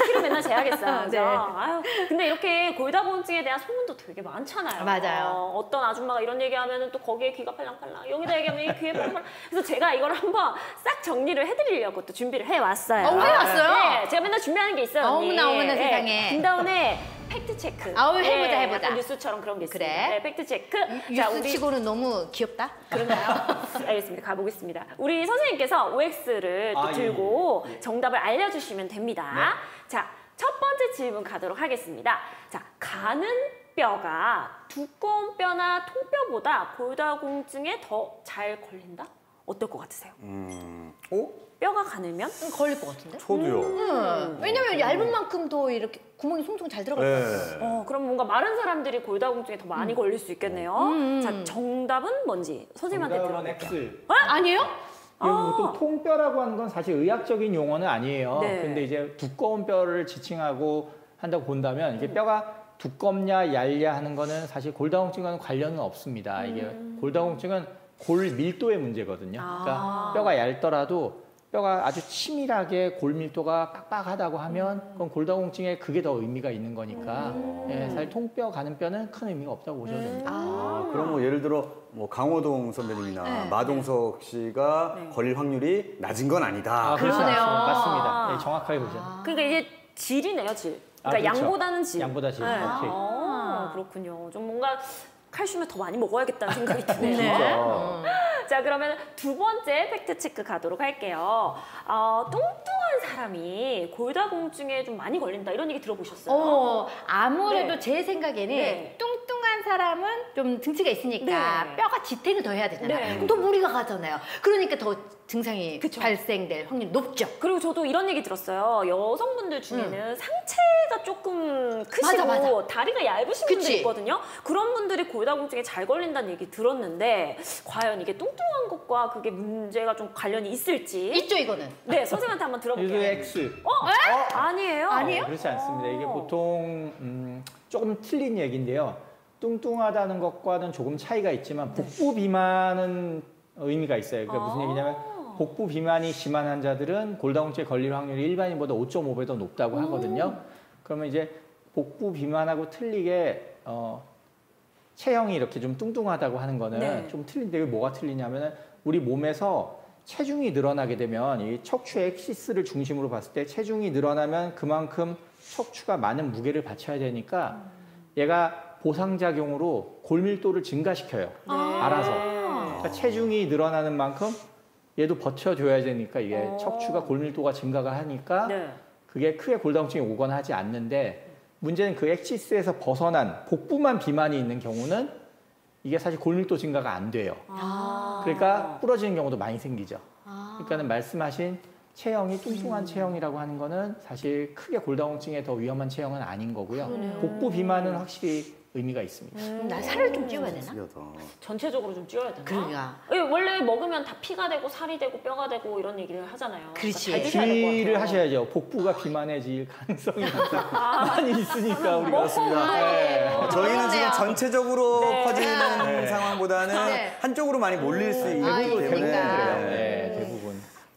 키로 맨날 재야겠어요. 그죠? 네. 아유, 근데 이렇게 골다공증에 대한 소문도 되게 많잖아요. 맞아요. 어떤 아줌마가 이런 얘기하면 또 거기에 귀가 팔랑팔랑, 여기다 얘기하면 이 귀에 팔랑팔랑. 그래서 제가 이걸 한번 싹 정리를 해드리려고 또 준비를 해왔어요. 해왔어요? 네, 제가 맨날 준비하는 게 있어요. 언니. 어머나 세상에. 김다운의 팩트 체크. 해보자. 약간 뉴스처럼 그런 게 있어요. 그래. 네, 팩트 체크. 뉴스치고는 너무 귀엽다. 그런가요? 알겠습니다. 가보겠습니다. 우리 선생님께서 OX를 또 들고 정답을 알려주시면 됩니다. 자, 첫 번째 질문 가도록 하겠습니다. 자, 가는 뼈가 두꺼운 뼈나 통뼈보다 골다공증에 더 잘 걸린다? 어떨 것 같으세요? 뼈가 가늘면? 걸릴 것 같은데? 저도요. 왜냐면 얇은 만큼 더 이렇게 구멍이 송송 잘 들어갈 것 같아요. 네. 그럼 뭔가 마른 사람들이 골다공증에 더 많이 걸릴 수 있겠네요. 자, 정답은 뭔지 선생님한테 정답은 들어볼게요. X. 아니에요? 또 통뼈라고 하는 건 사실 의학적인 용어는 아니에요. 네. 근데 이제 두꺼운 뼈를 지칭하고 한다고 본다면 이게 뼈가 두껍냐 얇냐 하는 거는 사실 골다공증과는 관련은 없습니다. 이게 골다공증은 골 밀도의 문제거든요. 그러니까 뼈가 얇더라도 뼈가 아주 치밀하게 골 밀도가 빡빡하다고 하면 그건 골다공증에 그게 더 의미가 있는 거니까 사실 통뼈 가는 뼈는 큰 의미가 없다고 보셔도 됩니다. 그럼 뭐 예를 들어 뭐 강호동 선배님이나 마동석 씨가 걸릴 확률이 낮은 건 아니다. 그렇지 그러네요. 않습니다. 맞습니다. 네, 정확하게 보죠. 그러니까 이게 질이네요, 질. 그러니까 그렇죠. 양보다는 질. 양보다 질. 네. 오케이. 그렇군요. 좀 뭔가 칼슘을 더 많이 먹어야겠다는 생각이 드네요. 진짜. 자, 그러면 두 번째 팩트 체크 가도록 할게요. 뚱뚱한 사람이 골다공증에 좀 많이 걸린다 이런 얘기 들어보셨어요? 아무래도 네. 제 생각에는 네. 뚱뚱한 사람은 좀 등치가 있으니까 네. 뼈가 지탱을 더 해야 되잖아요. 네. 그럼 더 무리가 가잖아요. 그러니까 더 증상이 그쵸. 발생될 확률이 높죠. 그리고 저도 이런 얘기 들었어요. 여성분들 중에는 상체가 조금 크시고 맞아. 다리가 얇으신 분들 그치. 있거든요. 그런 분들이 골다공증에 잘 걸린다는 얘기 들었는데 과연 이게 뚱뚱한 것과 그게 문제가 좀 관련이 있을지 있죠, 이거는. 네, 선생님한테 한번 이거 들어볼게요. X. 아니에요? 그렇지 않습니다. 이게 보통 조금 틀린 얘기인데요. 뚱뚱하다는 것과는 조금 차이가 있지만 복부 비만은 의미가 있어요. 그러니까 무슨 얘기냐면 복부 비만이 심한 환자들은 골다공증에 걸릴 확률이 일반인보다 5.5배 더 높다고 하거든요. 그러면 이제 복부 비만하고 틀리게 체형이 이렇게 좀 뚱뚱하다고 하는 거는 네. 좀 틀린데 이게 뭐가 틀리냐면은 우리 몸에서 체중이 늘어나게 되면 이 척추의 엑시스를 중심으로 봤을 때 체중이 늘어나면 그만큼 척추가 많은 무게를 받쳐야 되니까 얘가 보상작용으로 골밀도를 증가시켜요. 알아서. 그러니까 체중이 늘어나는 만큼 얘도 버텨줘야 되니까 이게 척추가 골밀도가 증가가 하니까 네. 그게 크게 골다공증이 오거나 하지 않는데 문제는 그 엑시스에서 벗어난 복부만 비만이 있는 경우는 이게 사실 골밀도 증가가 안 돼요. 그러니까 부러지는 경우도 많이 생기죠. 그러니까는 말씀하신 체형이 뚱뚱한 체형이라고 하는 거는 사실 크게 골다공증에 더 위험한 체형은 아닌 거고요. 복부 비만은 확실히 의미가 있습니다. 나 살을 좀 찌워야 되나? 신기하다. 전체적으로 좀 찌워야 되나? 그러니까. 원래 먹으면 다 피가 되고 살이 되고 뼈가 되고 이런 얘기를 하잖아요. 그렇지. 잘 드셔야 될 것 주의를 같아요. 하셔야죠. 복부가 비만해질 가능성이 많이 있으니까 우리가. 저희는 지금 그렇네요. 전체적으로 네. 퍼지는 네. 상황보다는 네. 한쪽으로 많이 몰릴 수 있기 대부분 때문에. 그러니까. 네, 대부분.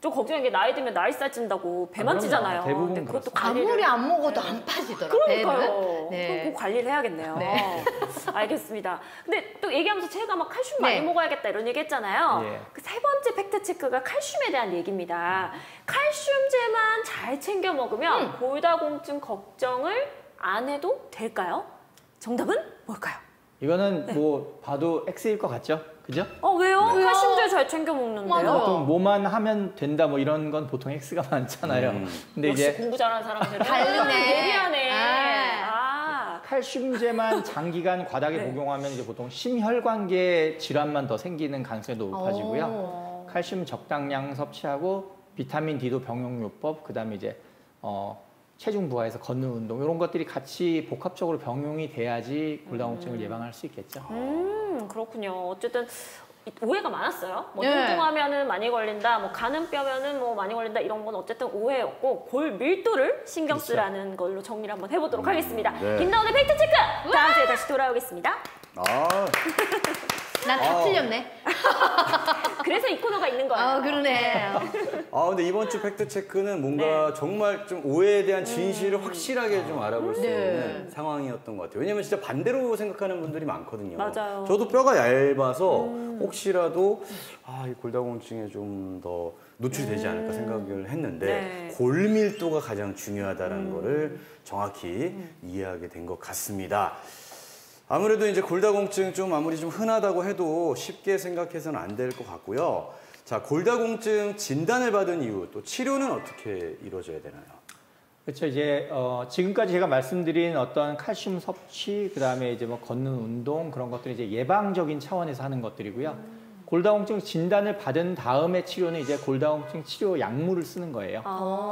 좀 걱정인 게 나이 들면 나이 찐다고 배만 그럼요. 찌잖아요. 대부분 근데 그것도 그렇습니다. 관리를 아무리 안 먹어도 안 빠지더라. 그러니까요. 배는. 네. 꼭 관리를 해야겠네요. 네. 알겠습니다. 근데 또 얘기하면서 제가 막 칼슘 많이 네. 먹어야겠다 이런 얘기 했잖아요. 예. 그 세 번째 팩트 체크가 칼슘에 대한 얘기입니다. 칼슘제만 잘 챙겨 먹으면 골다공증 걱정을 안 해도 될까요? 정답은 뭘까요? 이거는 뭐 봐도 X일 것 같죠? 그죠? 왜요? 왜요? 칼슘제 잘 챙겨 먹는데요. 맞아요. 보통 뭐만 하면 된다 뭐 이런 건 보통 X가 많잖아요. 근데 역시 이제 공부 잘하는 사람들은 다르네. 예리하네. 칼슘제만 장기간 과다하게 네. 복용하면 이제 보통 심혈관계 질환만 더 생기는 가능성이 높아지고요. 칼슘 적당량 섭취하고 비타민 D도 병용요법, 그다음에 이제 체중 부하에서 걷는 운동 이런 것들이 같이 복합적으로 병용이 돼야지 골다공증을 예방할 수 있겠죠. 그렇군요. 어쨌든 오해가 많았어요. 뭐 네. 뚱뚱하면은 많이 걸린다, 뭐 가는 뼈면은 뭐 많이 걸린다 이런 건 어쨌든 오해였고 골 밀도를 신경 그렇죠. 쓰라는 걸로 정리를 한번 해보도록 하겠습니다. 네. 김나온의 팩트 체크 다음 주에 다시 돌아오겠습니다. 아, 난 다 틀렸네. 그래서 이 코너가 있는 거예요. 그러네. 근데 이번 주 팩트 체크는 뭔가 정말 좀 오해에 대한 진실을 확실하게 좀 알아볼 수 있는 상황이었던 것 같아요. 왜냐면 진짜 반대로 생각하는 분들이 많거든요. 맞아요. 저도 뼈가 얇아서 혹시라도 이 골다공증에 좀 더 노출이 되지 않을까 생각을 했는데 네. 골 밀도가 가장 중요하다는 거를 정확히 이해하게 된 것 같습니다. 아무래도 이제 골다공증 좀 아무리 좀 흔하다고 해도 쉽게 생각해서는 안 될 것 같고요. 자, 골다공증 진단을 받은 이후 또 치료는 어떻게 이루어져야 되나요? 그렇죠. 이제 지금까지 제가 말씀드린 어떤 칼슘 섭취, 그다음에 이제 뭐 걷는 운동 그런 것들이 이제 예방적인 차원에서 하는 것들이고요. 골다공증 진단을 받은 다음에 치료는 이제 골다공증 치료 약물을 쓰는 거예요.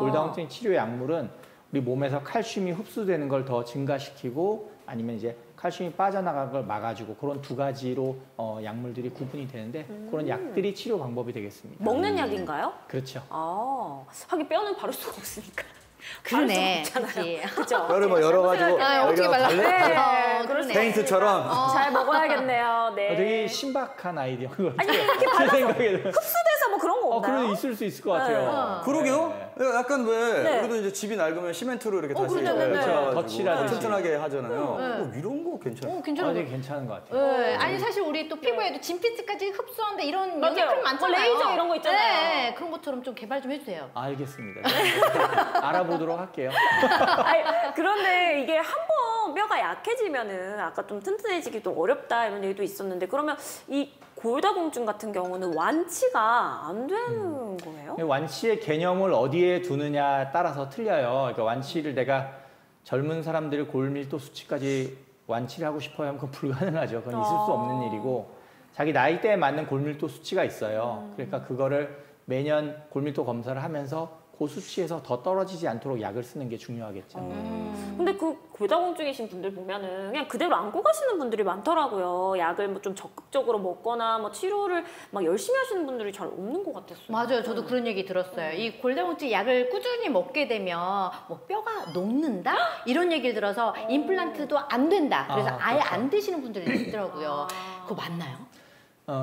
골다공증 치료 약물은 우리 몸에서 칼슘이 흡수되는 걸 더 증가시키고 아니면 이제 칼슘이 빠져나가는 걸 막아주고 그런 두 가지로 약물들이 구분이 되는데 그런 약들이 치료 방법이 되겠습니다. 먹는 약인가요? 그렇죠. 하긴 뼈는 바를 수가 없으니까. 그러네. 바를 수가 없잖아요. 그죠? 뼈를 뭐 열어가지고 어떻게 여기가 발라? 네, 그러네. 페인트처럼 잘 먹어야겠네요. 네. 되게 신박한 아이디어인 것 같아요. 아니 이렇게 제 발라서 생각에는. 흡수돼서 뭐 그런 거 없나요? 그래도 있을 수 있을 것 같아요. 그러게요. 약간 왜 네. 우리도 이제 집이 낡으면 시멘트로 이렇게 다시 그러네, 네. 덧칠하듯이. 튼튼하게 하잖아요. 이런 거 괜찮아요. 괜찮은 거. 되게 괜찮은 것 같아요. 네. 아니 사실 우리 또 피부에도 진피스까지 흡수한다 이런 맞아요. 영양분 많잖아요. 뭐 레이저 이런 거 있잖아요. 네, 그런 것처럼 좀 개발 좀 해주세요. 알겠습니다. 알아보도록 할게요. 아니, 그런데 이게 한번 뼈가 약해지면은 아까 좀 튼튼해지기도 어렵다 이런 얘기도 있었는데 그러면 이 골다공증 같은 경우는 완치가 안 되는 거예요? 완치의 개념을 어디에 두느냐 따라서 틀려요. 그러니까 완치를 내가 젊은 사람들의 골밀도 수치까지 완치를 하고 싶어요 하면 그건 불가능하죠. 그건 있을 수 없는 일이고 자기 나이대에 맞는 골밀도 수치가 있어요. 그러니까 그거를 매년 골밀도 검사를 하면서 그 수치에서 더 떨어지지 않도록 약을 쓰는 게 중요하겠죠. 근데 그 골다공증이신 분들 보면은 그냥 그대로 안고 가시는 분들이 많더라고요. 약을 뭐 좀 적극적으로 먹거나 뭐 치료를 막 열심히 하시는 분들이 잘 없는 것 같았어요. 맞아요. 저도 그런 얘기 들었어요. 이 골다공증 약을 꾸준히 먹게 되면 뭐 뼈가 녹는다? 이런 얘기를 들어서 임플란트도 안 된다. 그래서 아예 그렇죠. 안 드시는 분들이 있더라고요. 그거 맞나요?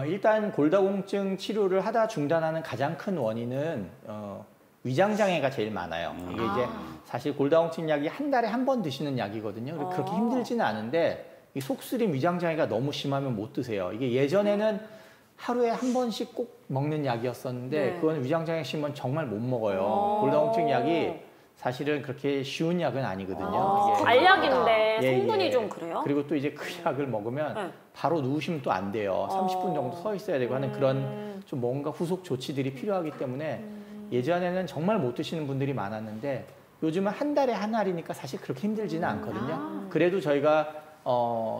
일단 골다공증 치료를 하다 중단하는 가장 큰 원인은 위장장애가 제일 많아요. 이게 이제 사실 골다공증 약이 한 달에 한 번 드시는 약이거든요. 그렇게 힘들지는 않은데 이 속쓰림 위장장애가 너무 심하면 못 드세요. 이게 예전에는 하루에 한 번씩 꼭 먹는 약이었었는데 네. 그건 위장장애 심으면 정말 못 먹어요. 골다공증 약이 사실은 그렇게 쉬운 약은 아니거든요. 이게 알약인데 예, 성분이 예. 좀 그래요? 그리고 또 이제 그 약을 먹으면 네. 바로 누우시면 또 안 돼요. 30분 정도 서 있어야 되고 하는 그런 좀 뭔가 후속 조치들이 필요하기 때문에 예전에는 정말 못 드시는 분들이 많았는데 요즘은 한 달에 한 알이니까 사실 그렇게 힘들지는 않거든요. 그래도 저희가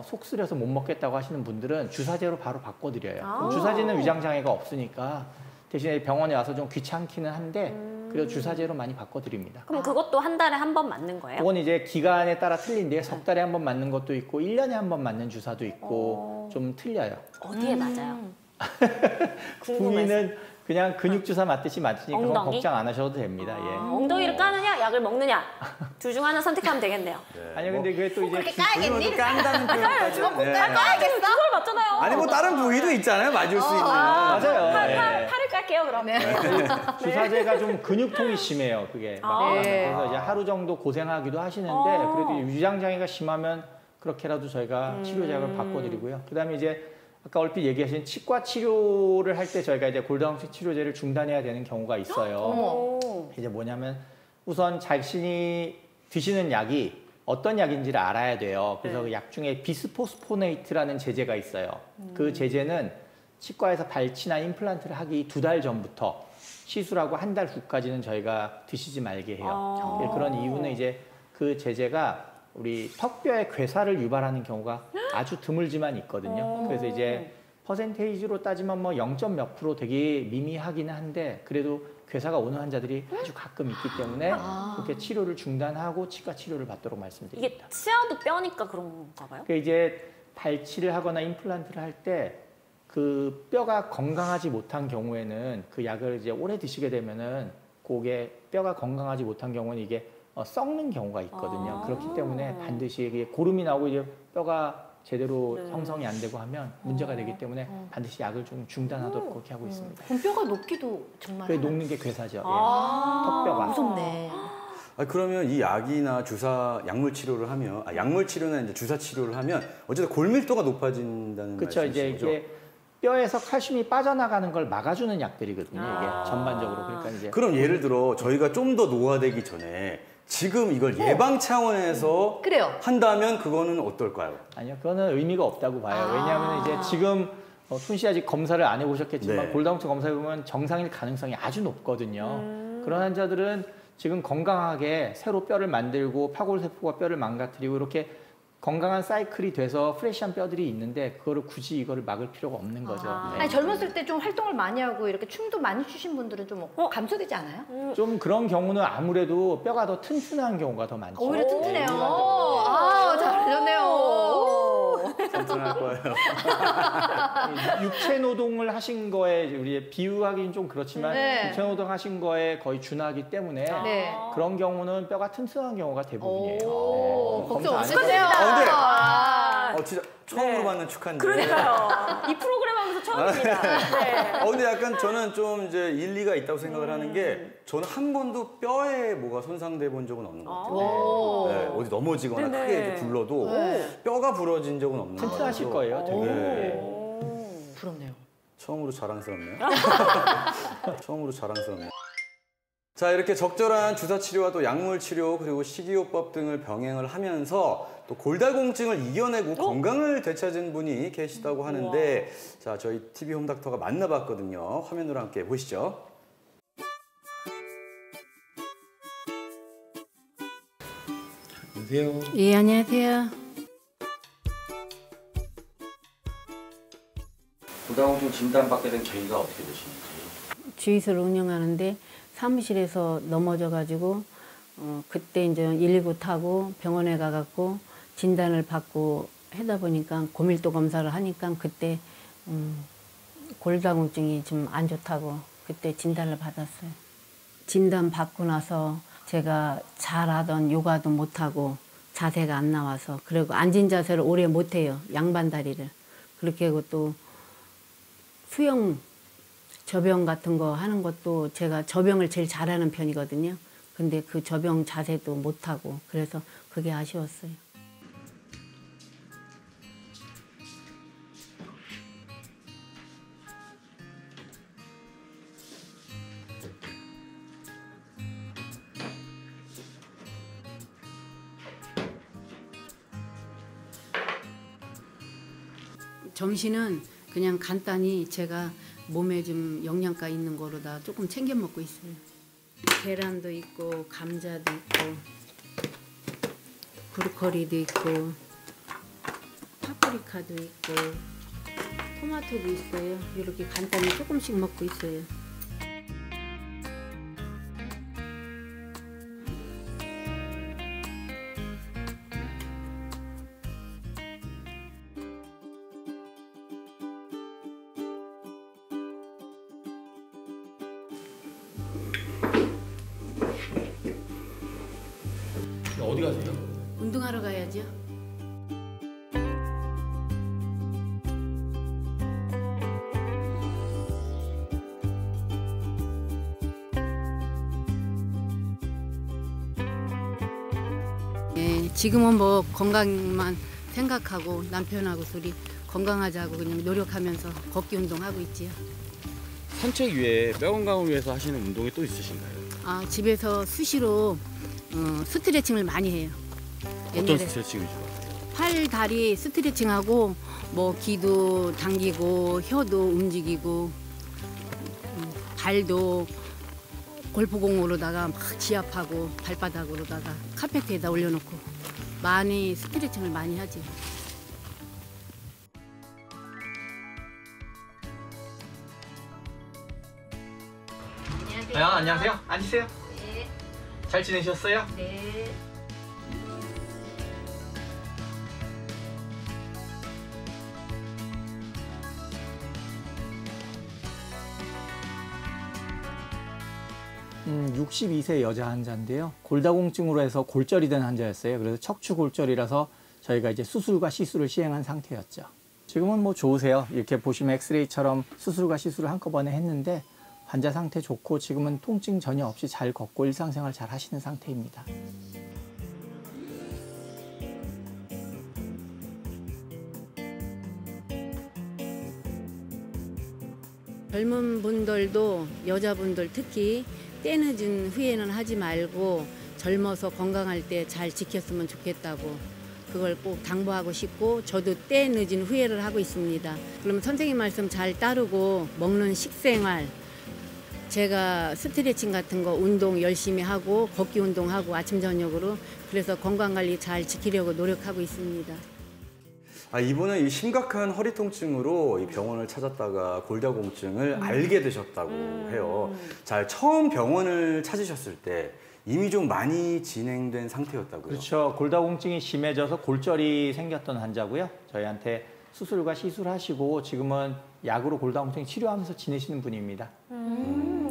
속 쓰려서 못 먹겠다고 하시는 분들은 주사제로 바로 바꿔드려요. 주사제는 위장장애가 없으니까 대신에 병원에 와서 좀 귀찮기는 한데 그래도 주사제로 많이 바꿔드립니다. 그럼 그것도 한 달에 한 번 맞는 거예요? 그건 이제 기간에 따라 틀린데 석 달에 한 번 맞는 것도 있고 1년에 한 번 맞는 주사도 있고 좀 틀려요. 어디에 맞아요? 궁금해서. 부위는 그냥 근육 주사 맞듯이 맞으니까 그건 엉덩이? 걱정 안 하셔도 됩니다. 예. 엉덩이를 까느냐 약을 먹느냐 둘 중 하나 선택하면 되겠네요. 아니 근데 그게 또 이제 그렇게 까야겠니? 깐다는 표현까지. 까야겠어? 그걸 맞잖아요. 아니 뭐 다른 부위도 있잖아요. 맞을 수 있는. 맞아요. 예. 팔을 깔게요 그러면. 주사제가 좀 근육통이 심해요. 그게. 막 네. 그래서 이제 하루 정도 고생하기도 하시는데 그래도 위장장애가 심하면 그렇게라도 저희가 치료제약을 바꿔드리고요. 그다음에 이제 아까 얼핏 얘기하신 치과 치료를 할 때 저희가 이제 골다공증 치료제를 중단해야 되는 경우가 있어요. 오. 이제 뭐냐면 우선 자신이 드시는 약이 어떤 약인지를 알아야 돼요. 그래서 그 약 중에 비스포스포네이트라는 제제가 있어요. 그 제제는 치과에서 발치나 임플란트를 하기 2달 전부터 시술하고 1달 후까지는 저희가 드시지 말게 해요. 그런 이유는 이제 그 제제가 우리 턱뼈의 괴사를 유발하는 경우가 아주 드물지만 있거든요. 그래서 이제 퍼센테이지로 따지면 뭐 0. 몇 프로 되게 미미하기는 한데 그래도 괴사가 오는 환자들이 아주 가끔 있기 때문에 그렇게 치료를 중단하고 치과 치료를 받도록 말씀드립니다. 이게 치아도 뼈니까 그런가 봐요? 그러니까 이제 발치를 하거나 임플란트를 할 때 그 뼈가 건강하지 못한 경우에는 그 약을 이제 오래 드시게 되면은 그게 뼈가 건강하지 못한 경우는 이게 썩는 경우가 있거든요. 그렇기 때문에 반드시 이게 고름이 나오고 이제 뼈가 제대로 형성이 안 되고 하면 문제가 되기 때문에 반드시 약을 좀 중단하도록 그렇게 하고 있습니다. 그럼 뼈가 녹기도 정말. 그 녹는 게 괴사죠. 예. 턱뼈가. 무섭네. 그러면 이 약이나 주사 약물 치료를 하면 약물 치료나 이제 주사 치료를 하면 어쨌든 골밀도가 높아진다는 그렇죠. 이제 말씀이시죠? 이게 뼈에서 칼슘이 빠져나가는 걸 막아주는 약들이거든요. 이게 전반적으로. 그러니까 이제 그럼 예를 들어 저희가 좀 더 노화되기 전에 지금 이걸 예방 차원에서 그래요. 한다면 그거는 어떨까요? 아니요, 그거는 의미가 없다고 봐요. 왜냐하면 이제 지금 툰 씨 아직 검사를 안 해보셨겠지만 네. 골다공증 검사해 보면 정상일 가능성이 아주 높거든요. 그런 환자들은 지금 건강하게 새로 뼈를 만들고 파골세포가 뼈를 망가뜨리고 이렇게 건강한 사이클이 돼서 프레시한 뼈들이 있는데 그거를 굳이 이거를 막을 필요가 없는 거죠. 네. 아니 젊었을 때 좀 활동을 많이 하고 이렇게 춤도 많이 추신 분들은 좀 감소되지 않아요? 좀 그런 경우는 아무래도 뼈가 더 튼튼한 경우가 더 많죠. 오히려 튼튼해요. 아, 잘하셨네요. 튼튼할 거예요. 육체 노동을 하신 거에 우리 비유하기는 좀 그렇지만 네. 육체 노동 하신 거에 거의 준하기 때문에 네. 그런 경우는 뼈가 튼튼한 경우가 대부분이에요. 오, 네. 걱정 검사 안 없으세요. 해도 근데 아, 진짜 처음으로 받는 축하인데. 그러니까요. 이 프로그램 하면서 처음입니다. 네. 근데 약간 저는 좀 이제 일리가 있다고 생각을 하는 게 저는 한 번도 뼈에 뭐가 손상돼 본 적은 없는 것 같아요. 오. 네, 어디 넘어지거나 네네. 크게 이렇게 굴러도 뼈가 부러진 적은 없는 것 같아요. 튼튼하실 거예요, 되게. 네. 부럽네요. 처음으로 자랑스럽네요. 처음으로 자랑스럽네요. 자, 이렇게 적절한 주사 치료와 또 약물 치료 그리고 식이요법 등을 병행을 하면서 또 골다공증을 이겨내고 건강을 되찾은 분이 계시다고 하는데 자, 저희 TV 홈닥터가 만나봤거든요. 화면으로 함께 보시죠. 안녕하세요. 예, 안녕하세요. 골다공증 진단받게 된 계기가 어떻게 되시는지? 주유소를 운영하는데 사무실에서 넘어져가지고 그때 이제 119 타고 병원에 가갖고 진단을 받고 하다 보니까 고밀도 검사를 하니까 그때 골다공증이 좀 안 좋다고 그때 진단을 받았어요. 진단 받고 나서 제가 잘하던 요가도 못하고 자세가 안 나와서 그리고 앉은 자세를 오래 못해요. 양반 다리를. 그렇게 하고 또 수영 저병 같은 거 하는 것도 제가 저병을 제일 잘하는 편이거든요. 근데 그 저병 자세도 못하고 그래서 그게 아쉬웠어요. 점심은 그냥 간단히 제가 몸에 좀 영양가 있는 거로다 조금 챙겨 먹고 있어요. 계란도 있고 감자도 있고 브로콜리도 있고 파프리카도 있고 토마토도 있어요. 이렇게 간단히 조금씩 먹고 있어요. 어디 가세요? 운동하러 가야죠. 예, 지금은 뭐 건강만 생각하고 남편하고 둘이 건강하자고 그냥 노력하면서 걷기 운동하고 있지요. 산책 외에 뼈 건강을 위해서 하시는 운동이 또 있으신가요? 집에서 수시로 스트레칭을 많이 해요. 어떤 스트레칭을 좋아하세요? 팔, 다리 스트레칭하고 뭐 귀도 당기고 혀도 움직이고 발도 골프공으로다가 막 지압하고 발바닥으로다가 카페트에다 올려놓고 많이 스트레칭을 많이 하지. 안녕하세요. 앉으세요. 네. 잘 지내셨어요? 네. 음, 62세 여자 환자인데요. 골다공증으로 해서 골절이 된 환자였어요. 그래서 척추골절이라서 저희가 이제 수술과 시술을 시행한 상태였죠. 지금은 뭐 좋으세요. 이렇게 보시면 엑스레이처럼 수술과 시술을 한꺼번에 했는데 환자 상태 좋고 지금은 통증 전혀 없이 잘 걷고 일상생활 잘 하시는 상태입니다. 젊은 분들도 여자분들 특히 때 늦은 후회는 하지 말고 젊어서 건강할 때 잘 지켰으면 좋겠다고 그걸 꼭 당부하고 싶고 저도 때 늦은 후회를 하고 있습니다. 그러면 선생님 말씀 잘 따르고 먹는 식생활 제가 스트레칭 같은 거 운동 열심히 하고 걷기 운동하고 아침 저녁으로 그래서 건강관리 잘 지키려고 노력하고 있습니다. 이분은 이 심각한 허리 통증으로 이 병원을 찾았다가 골다공증을 알게 되셨다고 해요. 자, 처음 병원을 찾으셨을 때 이미 좀 많이 진행된 상태였다고요? 그렇죠. 골다공증이 심해져서 골절이 생겼던 환자고요. 저희한테 수술과 시술하시고 지금은 약으로 골다공증 치료하면서 지내시는 분입니다.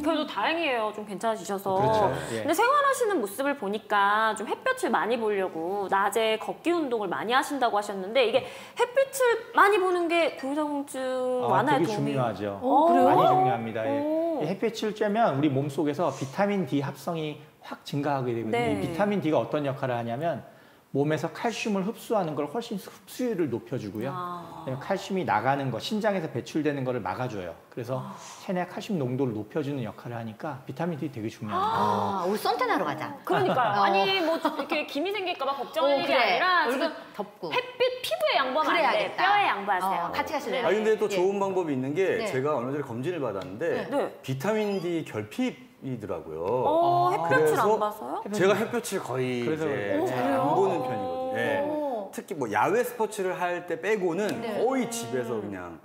그래도 다행이에요. 좀 괜찮아지셔서. 그렇죠. 예. 근데 생활하시는 모습을 보니까 좀 햇볕을 많이 보려고 낮에 걷기 운동을 많이 하신다고 하셨는데 이게 햇빛을 많이 보는 게 골다공증 완화에 되게 도움이 중요하죠. 그래요? 많이 중요합니다. 예. 오. 이 햇빛을 쬐면 우리 몸속에서 비타민 D 합성이 확 증가하게 되거든요. 네. 이 비타민 D가 어떤 역할을 하냐면 몸에서 칼슘을 흡수하는 걸 훨씬 흡수율을 높여주고요. 칼슘이 나가는 거, 심장에서 배출되는 거를 막아줘요. 그래서 체내 칼슘 농도를 높여주는 역할을 하니까 비타민 D 되게 중요합니다. 우리 선탠하러 가자. 그러니까요. 아니 뭐 이렇게 김이 생길까 봐 걱정할 일이 아니라 지금 덥고. 햇빛 피부에 양보하면 안 돼. 그래야겠다. 뼈에 양보하세요. 같이 가실래요? 근데 또 좋은 방법이 있는 게 네. 제가 얼마 전에 검진을 받았는데 네. 비타민 D 결핍이더라고요. 햇볕을 그래서 안 봐서요? 제가 햇볕을 거의 그래서 이제 잘 안 보는 편이거든요. 예. 특히 뭐 야외 스포츠를 할 때 빼고는 거의 집에서 그냥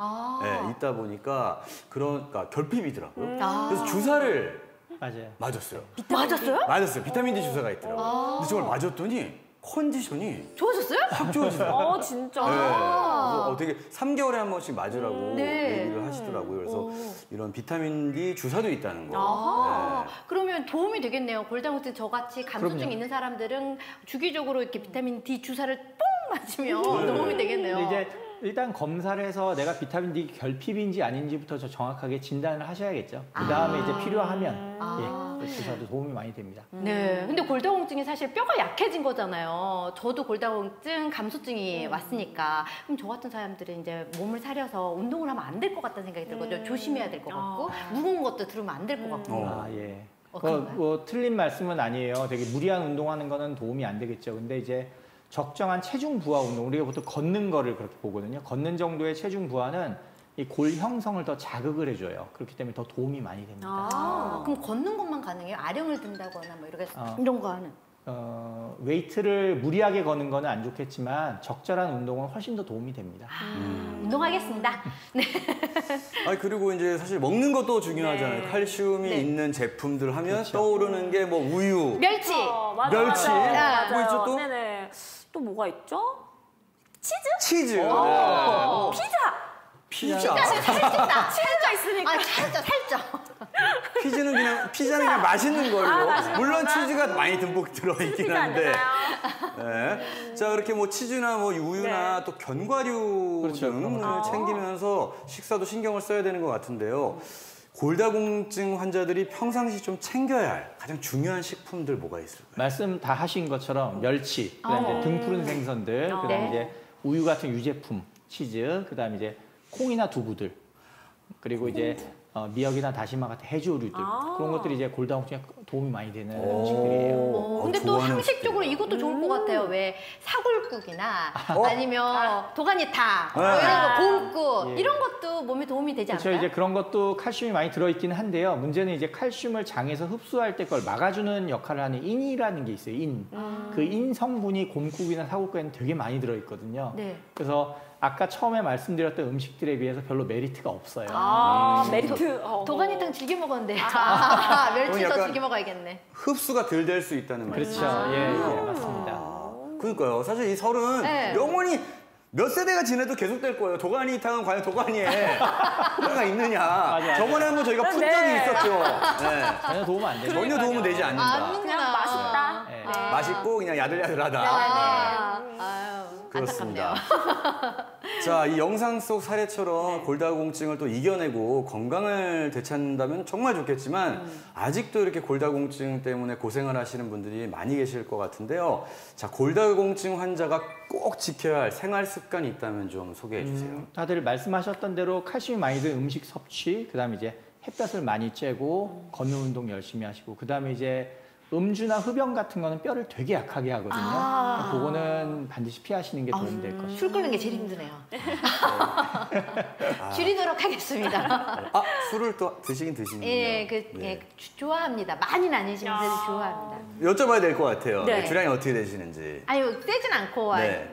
있다 보니까 그러니까 결핍이더라고요. 그래서 주사를 맞아요. 맞았어요. 맞았어요? 맞았어요. 비타민 D 주사가 있더라고요. 근데 정말 맞았더니 컨디션이 좋아졌어요? 확 좋아지더라고요. 진짜. 네. 그래서 되게 3개월에 한 번씩 맞으라고 네. 얘기를 하시더라고요. 그래서 이런 비타민 D 주사도 있다는 거. 아하. 네. 그러면 도움이 되겠네요. 골다공증 저같이 감소증 그럼요. 있는 사람들은 주기적으로 이렇게 비타민 D 주사를 뽕 맞으면 도움이 되겠네요. 근데 이제 일단 검사를 해서 내가 비타민 D 결핍인지 아닌지부터 정확하게 진단을 하셔야겠죠. 그 다음에 이제 필요하면 예, 주사도 도움이 많이 됩니다. 네. 근데 골다공증이 사실 뼈가 약해진 거잖아요. 저도 골다공증, 감소증이 왔으니까. 그럼 저 같은 사람들은 이제 몸을 사려서 운동을 하면 안 될 것 같다는 생각이 들거든요. 조심해야 될 것 같고, 무거운 것도 들으면 안 될 것 같고. 아, 예. 그런가요? 뭐 틀린 말씀은 아니에요. 되게 무리한 운동하는 거는 도움이 안 되겠죠. 근데 이제 적정한 체중 부하 운동, 우리가 보통 걷는 거를 그렇게 보거든요. 걷는 정도의 체중 부하는 이 골 형성을 더 자극을 해줘요. 그렇기 때문에 더 도움이 많이 됩니다. 그럼 걷는 것만 가능해요? 아령을 든다거나 뭐 이렇게 이런 거 하는. 웨이트를 무리하게 거는 거는 안 좋겠지만 적절한 운동은 훨씬 더 도움이 됩니다. 운동하겠습니다. 네. 그리고 이제 사실 먹는 것도 중요하잖아요. 칼슘이 있는 제품들 하면 떠오르는 게 뭐 우유, 멸치. 멸치. 맞아요. 뭐 있죠 또? 네네. 또 뭐가 있죠? 치즈. 네. 피자. 치즈가 있으니까. 살짝. 피자는 그냥 맛있는 걸로. 물론 치즈가 많이 듬뿍 들어있긴 치즈가 안 한데. 되나요? 네. 자, 그렇게 뭐 치즈나 뭐 우유나 또 견과류 그렇죠. 등을 챙기면서 식사도 신경을 써야 되는 것 같은데요. 골다공증 환자들이 평상시 좀 챙겨야 할 가장 중요한 식품들 뭐가 있을까요? 말씀 다 하신 것처럼 멸치, 그다음에 등푸른 생선들, 그다음에 이제 우유 같은 유제품, 치즈, 그다음에 이제 콩이나 두부들, 그리고 이제 미역이나 다시마 같은 해조류들 그런 것들이 이제 골다공증에 도움이 많이 되는 오. 음식들이에요. 근데 또 좋아하는 한식적으로 이것도 좋을 것 같아요. 왜 사골국이나 아니면 도가니탕 뭐 네. 이런 거 곰국 예. 이런 것도 몸에 도움이 되지 그렇죠. 않을까요? 이제 그런 것도 칼슘이 많이 들어있기는 한데요. 문제는 이제 칼슘을 장에서 흡수할 때 그걸 막아주는 역할을 하는 인이라는 게 있어요. 인. 그 인 성분이 곰국이나 사골국에는 되게 많이 들어있거든요. 네. 그래서 아까 처음에 말씀드렸던 음식들에 비해서 별로 메리트가 없어요. 메리트. 도가니탕 즐겨 먹었는데 멸치 더 약간 즐겨 먹어야겠네. 흡수가 덜 될 수 있다는 그렇죠. 말이죠. 예, 맞습니다. 그러니까요. 사실 이 설은 네. 영원히 몇 세대가 지내도 계속될 거예요. 도가니탕은 과연 도가니에 뭐가 있느냐. 맞아. 저번에 한번 저희가 푼 적이 있었죠. 네. 전혀 도움 안 되죠. 전혀 도움은 되지 않는다. 아는구나. 그냥 맛있다. 네. 맛있고 그냥 야들야들하다. 아유, 그렇습니다. 안타깝네요. 자, 이 영상 속 사례처럼 골다공증을 또 이겨내고 건강을 되찾는다면 정말 좋겠지만 아직도 이렇게 골다공증 때문에 고생을 하시는 분들이 많이 계실 것 같은데요. 자, 골다공증 환자가 꼭 지켜야 할 생활 습관이 있다면 좀 소개해 주세요. 다들 말씀하셨던 대로 칼슘이 많이 든 음식 섭취, 그다음에 이제 햇볕을 많이 쬐고 걷는 운동 열심히 하시고, 그다음에 이제 음주나 흡연 같은 거는 뼈를 되게 약하게 하거든요. 그거는 반드시 피하시는 게 도움이 될 것이죠. 술 끓는 게 제일 힘드네요. 줄이도록 하겠습니다. 아, 술을 또 드시긴 드시는군요. 예, 네. 좋아합니다. 많이는 아니지만 그래도 좋아합니다. 여쭤봐야 될 것 같아요. 네. 주량이 어떻게 되시는지. 아니, 세진 않고 네.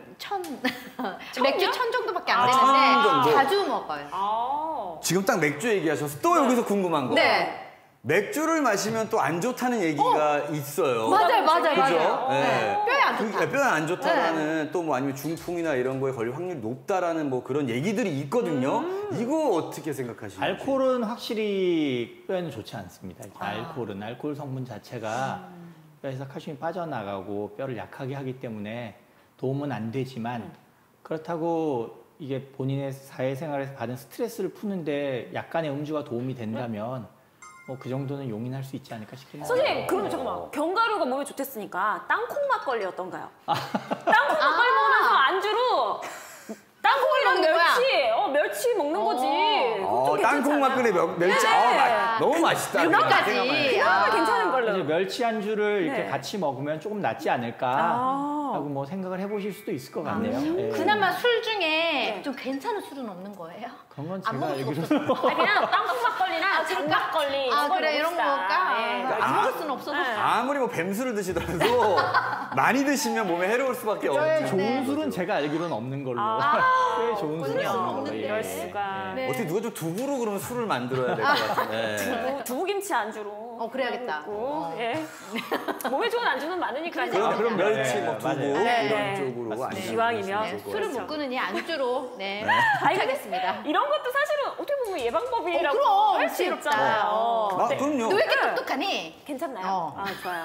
맥주 1000 정도밖에 안 1000 되는데 정도? 자주 먹어요. 지금 딱 맥주 얘기하셔서 또 여기서 궁금한 거. 네. 맥주를 마시면 또 안 좋다는 얘기가 있어요. 맞아요. 그죠? 네. 뼈에 안 좋다. 뼈에 안 좋다라는 또 뭐 아니면 중풍이나 이런 거에 걸릴 확률이 높다라는 뭐 그런 얘기들이 있거든요. 이거 어떻게 생각하시나요? 알코올은 확실히 뼈에는 좋지 않습니다. 알코올 성분 자체가 뼈에서 칼슘이 빠져나가고 뼈를 약하게 하기 때문에 도움은 안 되지만, 그렇다고 이게 본인의 사회생활에서 받은 스트레스를 푸는데 약간의 음주가 도움이 된다면 뭐 그 정도는 용인할 수 있지 않을까 싶긴 해요. 선생님, 그러면 잠깐만. 견과류가 몸에 좋댔으니까 땅콩 막걸리 어떤가요? 땅콩 막걸리 먹으면서 안주로 땅콩이랑 먹는 거야? 멸치 먹는 거지. 그것도 땅콩 괜찮잖아요. 막걸리 멸치. 너무 맛있다. 그거까지. 그나마 괜찮은 걸로. 이제 멸치 안주를 이렇게 네. 같이 먹으면 조금 낫지 않을까 하고 뭐 생각을 해보실 수도 있을 것 같네요. 예. 그나마 술 중에 좀 괜찮은 술은 없는 거예요? 그런 건 안 제가 먹을 수가 알기로는 그냥 땅콩 막걸리나 장막걸리 그래, 이런 거 먹을까? 예. 안 먹을 수는 없어서. 아무리 뭐 뱀술을 드시더라도 많이 드시면 몸에 해로울 수밖에 뼈에 없죠. 좋은 술은 제가 알기로는 없는 걸로. 뼈에 좋은 술은 없는 걸로. 예. 이럴 수가. 네. 어떻게 누가 좀 두부로 그러면 술을 만들어야 될 것 같은데. 두부김치 안주로. 그래야겠다. 예. 몸에 좋은 안주는 많으니까요. 그럼 멸치, 네, 뭐 두부 맞아요. 이런 네. 쪽으로 맞습니다. 아니면 기왕이면 좋을 것 술을 같아요. 못 끄느니 안주로 하겠습니다. 이런 것도 사실은 어떻게 보면 예방법이라고 그럼, 할 수 진짜. 있잖아요. 네. 그럼요. 너 왜 이렇게 똑똑하니? 괜찮나요? 아, 좋아요.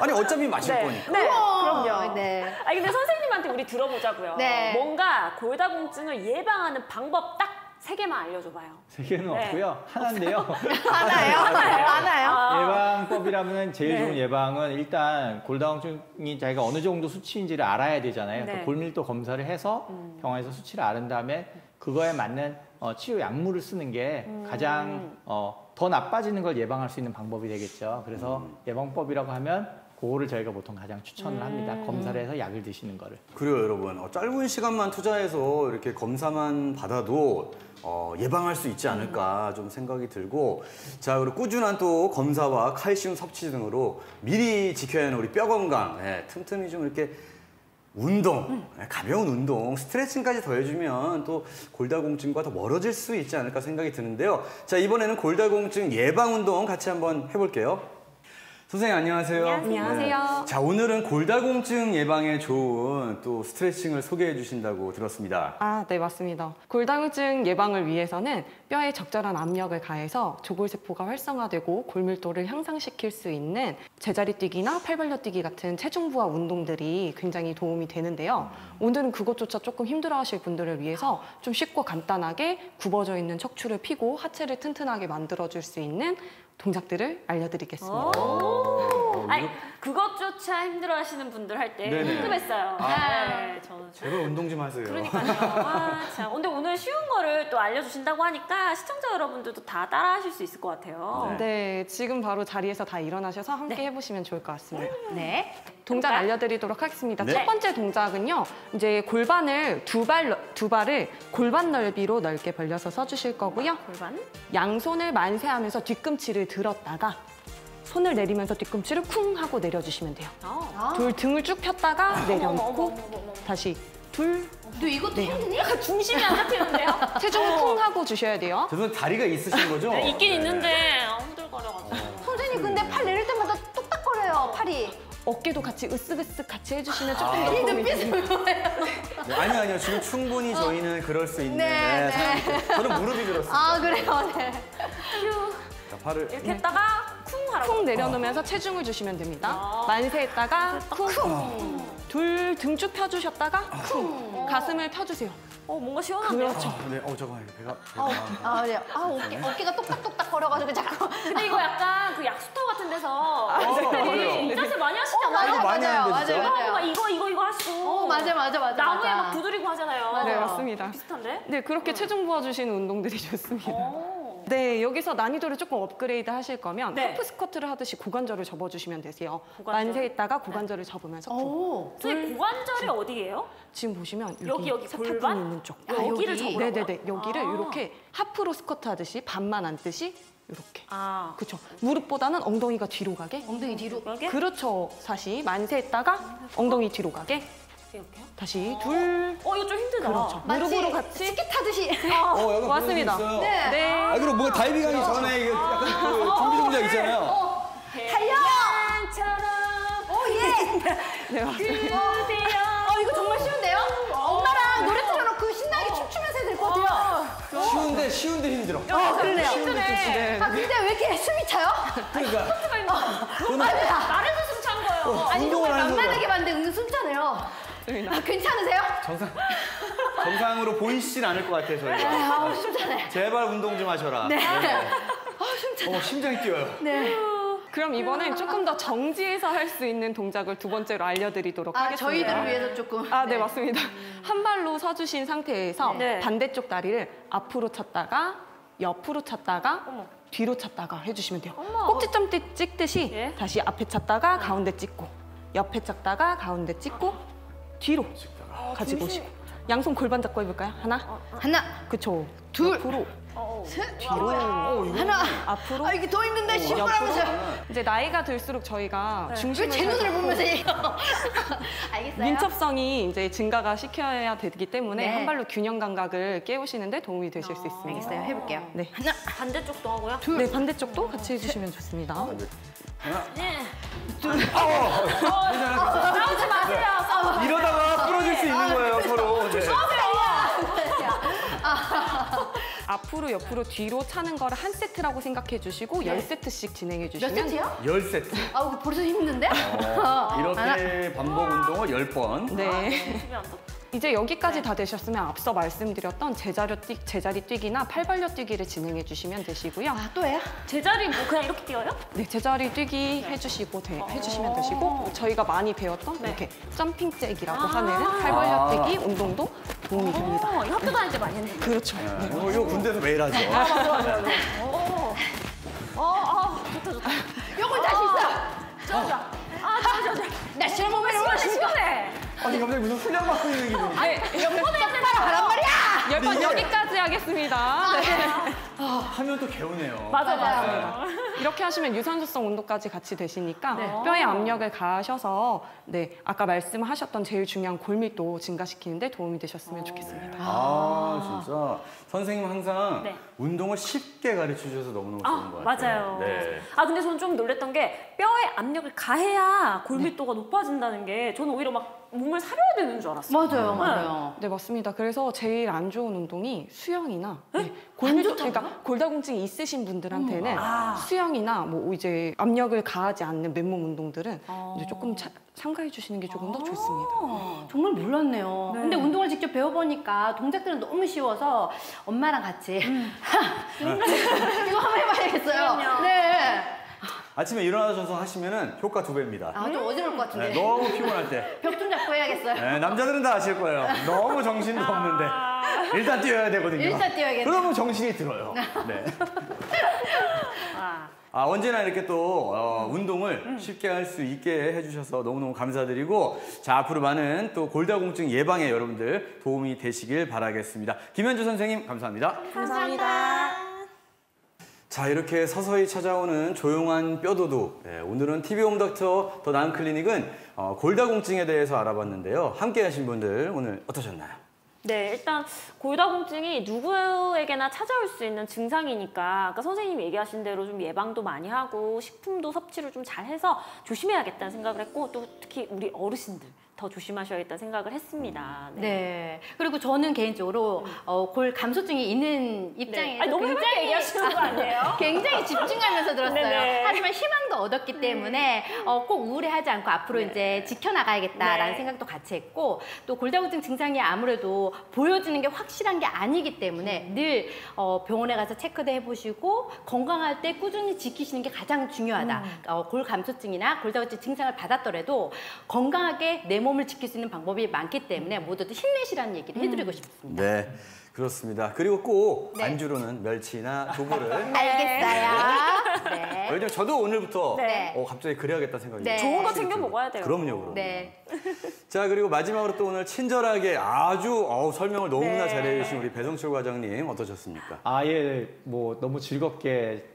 아니 어차피 마실 네. 거니까. 네, 그럼요. 네. 아니 근데 선생님한테 우리 들어보자고요. 네. 뭔가 골다공증을 예방하는 방법 딱 3개만 알려줘봐요. 세 개는 네. 없고요. 하나인데요. 하나요? 예방법이라면 제일 네. 좋은 예방은 일단 골다공증이 자기가 어느 정도 수치인지를 알아야 되잖아요. 네. 그 골밀도 검사를 해서 병원에서 수치를 앓은 다음에 그거에 맞는 치료 약물을 쓰는 게 가장 더 나빠지는 걸 예방할 수 있는 방법이 되겠죠. 그래서 예방법이라고 하면 그거를 저희가 보통 가장 추천을 합니다. 검사를 해서 약을 드시는 거를. 그래요, 여러분. 짧은 시간만 투자해서 이렇게 검사만 받아도 예방할 수 있지 않을까 좀 생각이 들고, 자, 그리고 꾸준한 또 검사와 칼슘 섭취 등으로 미리 지켜야 하는 우리 뼈 건강, 틈틈이 좀 이렇게 운동, 가벼운 운동, 스트레칭까지 더해주면 또 골다공증과 더 멀어질 수 있지 않을까 생각이 드는데요. 자, 이번에는 골다공증 예방 운동 같이 한번 해볼게요. 선생님 안녕하세요. 안녕하세요. 자, 오늘은 골다공증 예방에 좋은 또 스트레칭을 소개해 주신다고 들었습니다. 네, 맞습니다. 골다공증 예방을 위해서는 뼈에 적절한 압력을 가해서 조골세포가 활성화되고 골밀도를 향상시킬 수 있는 제자리 뛰기나 팔 벌려 뛰기 같은 체중 부하 운동들이 굉장히 도움이 되는데요. 오늘은 그것조차 조금 힘들어 하실 분들을 위해서 좀 쉽고 간단하게 굽어져 있는 척추를 펴고 하체를 튼튼하게 만들어줄 수 있는 동작들을 알려드리겠습니다. 아니, 그것조차 힘들어하시는 분들 할 때 네네. 궁금했어요. 네, 저는 제발 운동 좀 하세요. 그러니까요. 아, 참. 근데 오늘 쉬운 거를 또 알려주신다고 하니까 시청자 여러분들도 다 따라하실 수 있을 것 같아요. 네, 지금 바로 자리에서 다 일어나셔서 함께 해보시면 좋을 것 같습니다. 네. 동작 알려드리도록 하겠습니다. 네. 첫 번째 동작은요. 이제 골반을 두 발을 골반 넓이로 넓게 벌려서 서주실 거고요. 골반. 양손을 만세하면서 뒤꿈치를 들었다가 손을 내리면서 뒤꿈치를 쿵 하고 내려주시면 돼요. 둘 등을 쭉 폈다가 내려놓고 다시 둘. 너 이것도 힘드니? 약간 중심이 안 잡히는데요? 체중을 쿵 하고 주셔야 돼요. 죄송한데 다리가 있으신 거죠? 네, 있긴 있는데 후들거려가지고. 선생님 근데 팔 내릴 때마다 똑딱거려요 팔이. 어깨도 같이 으쓱으쓱 같이 해주시면 조금 더 도움이 됩니다. 네, 아니요. 지금 충분히 저희는 그럴 수 있는 네, 상태. 저는 무릎이 들었어요. 아 그래요. 네. 자, 팔을 이렇게 했다가 쿵 하라고. 쿵 내려놓으면서 체중을 주시면 됩니다. 만세했다가 쿵. 둘 등 쭉 펴주셨다가 쿵. 가슴을 펴주세요. 뭔가 시원한데요? 그렇죠. 네, 잠깐만요. 배가. 아 그래요. 아 어깨가 똑딱똑딱 거려가지고 자꾸. 근데 이거 약간 그 약수터 같은 데서 맞아요. 선생님들이 인자세 많이 하시잖아요. 이거 많이 하는데, 맞아요, 진짜? 맞아요. 막 이거 하시고. 맞아. 나무에 막 두드리고 하잖아요. 네, 맞습니다. 비슷한데? 네, 그렇게 체중 부어주시는 운동들이 좋습니다. 네, 여기서 난이도를 조금 업그레이드 하실 거면 네. 하프 스쿼트를 하듯이 고관절을 접어주시면 되세요. 고관절. 만세했다가 고관절을 접으면서 쿵. 선생님 고관절이 어디예요? 지금 보시면 여기 세타pun이 골반? 있는 쪽. 여기를 접으라고요? 네네네. 여기를 이렇게 하프로 스쿼트 하듯이 반만 앉듯이 이렇게. 아, 그렇죠. 무릎보다는 엉덩이가 뒤로 가게. 엉덩이 뒤로. 여기? 그렇죠. 다시 만세했다가 엉덩이 뒤로 가게. 이렇게요? 다시 둘. 이거 좀 힘들다. 그렇죠. 무릎으로 같이. 스키 타듯이. 약간 맞습니다. 그런 게 있어요. 네. 아, 그리고 뭐 다이빙하기 전에 이게 약간 그 준비 동작 있잖아요. 달려. 오예. 네, 맞습니다. 이거 정말 쉬운데요? 엄마랑 노래 틀어놓고 신나게 춤추면서 해야 될 것 같아요. 쉬운데 힘들어. 그러네요. 네. 아 근데 왜 이렇게 숨이 차요? 그러니까. 나를 숨 찬 거예요. 아니 운동을 정말 하는 만만하게 봤는데 은근 숨차네요. 아, 괜찮으세요? 정상으로 보이시진 않을 것 같아요, 저희가. 숨차네. 제발 운동 좀 하셔라. 네. 심장이 뛰어요. 네. 그럼 이번엔 조금 더 정지해서 할 수 있는 동작을 두 번째로 알려드리도록 하겠습니다. 저희들을 위해서 조금. 네, 맞습니다. 한 발로 서주신 상태에서 네. 반대쪽 다리를 앞으로 쳤다가 옆으로 쳤다가 뒤로 쳤다가 해주시면 돼요. 꼭지점 찍듯이 예. 다시 앞에 쳤다가 가운데 찍고 옆에 쳤다가 가운데 찍고 뒤로 가지고 오시고 양손 골반 잡고 해볼까요? 하나, 그쵸. 둘, 옆으로, 셋, 뒤로, 하나. 앞으로. 이게 더 힘든데 신발하면서. 이제 나이가 들수록 저희가 중심을 왜 제 눈을 보면서 해요? 알겠어요. 민첩성이 이제 증가가 시켜야 되기 때문에 네. 한 발로 균형 감각을 깨우시는데 도움이 되실 수 있습니다. 알겠어요. 해볼게요. 네. 반대쪽도 하고요. 네, 반대쪽도 같이 해주시면 좋습니다. 네. 나오지 마세요. 이러다가 부러질 수 있는 거예요, 서로. 네. 앞으로, 옆으로, 뒤로 차는 거를 한 세트라고 생각해 주시고 10세트씩 진행해 몇 주시면 세트요? 10세트. 아, 벌써 힘든데? 이렇게 반복 운동을 10번. 네. 숨이 안 떴다. 이제 여기까지 다 되셨으면 앞서 말씀드렸던 제자리 뛰기나 팔발려 뛰기를 진행해 주시면 되시고요. 또 해요? 제자리 뭐 그냥 이렇게 뛰어요? 네, 제자리 뛰기 해주시면 되시고 저희가 많이 배웠던 이렇게 점핑 잭이라고 하는 팔발려 뛰기 운동도 도움이 됩니다. 이거 학교 다닐 때 많이 했는데. 그렇죠. 이거 군대에서 매일 하죠. 좋다. 요건 자신 있어. 좋아. 나 시험 보면 이런 거 시원해. 아니, 갑자기 무슨 훈련 받고 있는 기분이. 하란 말이야. 10번 여기까지 하겠습니다. 네. 하면 또 개운해요. 맞아. 이렇게 하시면 유산소성 운동까지 같이 되시니까 뼈에 압력을 가하셔서 아까 말씀하셨던 제일 중요한 골밀도 증가시키는데 도움이 되셨으면 좋겠습니다. 진짜 선생님 항상 네. 운동을 쉽게 가르쳐 주셔서 너무너무 좋은 것 같아요. 맞아요. 네. 근데 저는 좀 놀랬던 게 뼈에 압력을 가해야 골밀도가 높아진다는 게 저는 오히려 막 몸을 사려야 되는 줄 알았어요. 맞아요. 네, 맞습니다. 그래서 제일 안 좋은 운동이 수영이나 골밀도, 그러니까 골다공증이 있으신 분들한테는 수영이나 뭐 이제 압력을 가하지 않는 맨몸 운동들은 이제 조금 참가해 주시는 게 조금 더 좋습니다. 정말 몰랐네요. 근데 운동을 직접 배워보니까 동작들은 너무 쉬워서 엄마랑 같이 이거 한번 해봐야겠어요. 그럼요. 네. 아침에 일어나셔서 하시면은 효과 2배입니다. 아, 좀 어지러울 것 같은데. 네, 너무 피곤할 때. 벽 좀 잡고 해야겠어요. 네, 남자들은 다 아실 거예요. 너무 정신도 없는데 일단 뛰어야 되거든요. 일단 뛰어야겠네요. 그러면 정신이 들어요. 네. 언제나 이렇게 또 운동을 쉽게 할 수 있게 해주셔서 너무너무 감사드리고, 자, 앞으로 많은 또 골다공증 예방에 여러분들 도움이 되시길 바라겠습니다. 김현주 선생님 감사합니다. 감사합니다. 자, 이렇게 서서히 찾아오는 조용한 뼈도독. 네, 오늘은 TV홈닥터 더 나은 클리닉은 골다공증에 대해서 알아봤는데요. 함께 하신 분들 오늘 어떠셨나요? 네, 일단 골다공증이 누구에게나 찾아올 수 있는 증상이니까 아까 선생님이 얘기하신 대로 좀 예방도 많이 하고 식품도 섭취를 좀 잘해서 조심해야겠다는 생각을 했고, 또 특히 우리 어르신들 더 조심하셔야겠다는 생각을 했습니다. 네. 그리고 저는 개인적으로 골 감소증이 있는 입장에서 너무 해맑게 얘기하시는 거 아니에요? 굉장히 집중하면서 들었어요. 네네. 하지만 희망도 얻었기 때문에 꼭 우울해하지 않고 앞으로 이제 지켜나가야겠다라는 생각도 같이 했고, 또 골다공증 증상이 아무래도 보여지는 게 확실한 게 아니기 때문에 늘 병원에 가서 체크도 해보시고 건강할 때 꾸준히 지키시는 게 가장 중요하다. 골 감소증이나 골다공증 증상을 받았더라도 건강하게 내 몸을 지킬 수 있는 방법이 많기 때문에 모두들 힘내시라는 얘기를 해드리고 싶습니다. 네, 그렇습니다. 그리고 꼭 네. 안주로는 멸치나 두부를. 알겠어요. 네. 왜냐면 저도 오늘부터 네. 갑자기 그래야겠다 생각이 네. 좋은 거 챙겨 먹어야 돼요. 그럼요. 네. 자, 그리고 마지막으로 또 오늘 친절하게 아주 설명을 너무나 네. 잘해주신 우리 배성철 과장님 어떠셨습니까? 아예 뭐 너무 즐겁게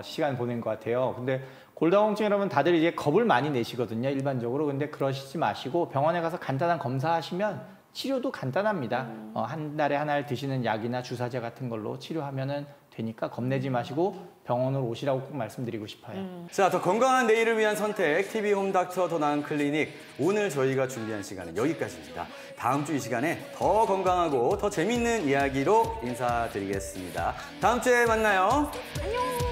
시간 보낸 것 같아요. 근데 골다공증이라면 다들 이제 겁을 많이 내시거든요, 일반적으로. 근데 그러시지 마시고 병원에 가서 간단한 검사하시면 치료도 간단합니다. 한 달에 하나를 드시는 약이나 주사제 같은 걸로 치료하면은 되니까 겁내지 마시고 병원으로 오시라고 꼭 말씀드리고 싶어요. 자, 더 건강한 내일을 위한 선택 TV홈닥터 더 나은 클리닉, 오늘 저희가 준비한 시간은 여기까지입니다. 다음 주 이 시간에 더 건강하고 더 재밌는 이야기로 인사드리겠습니다. 다음 주에 만나요. 안녕.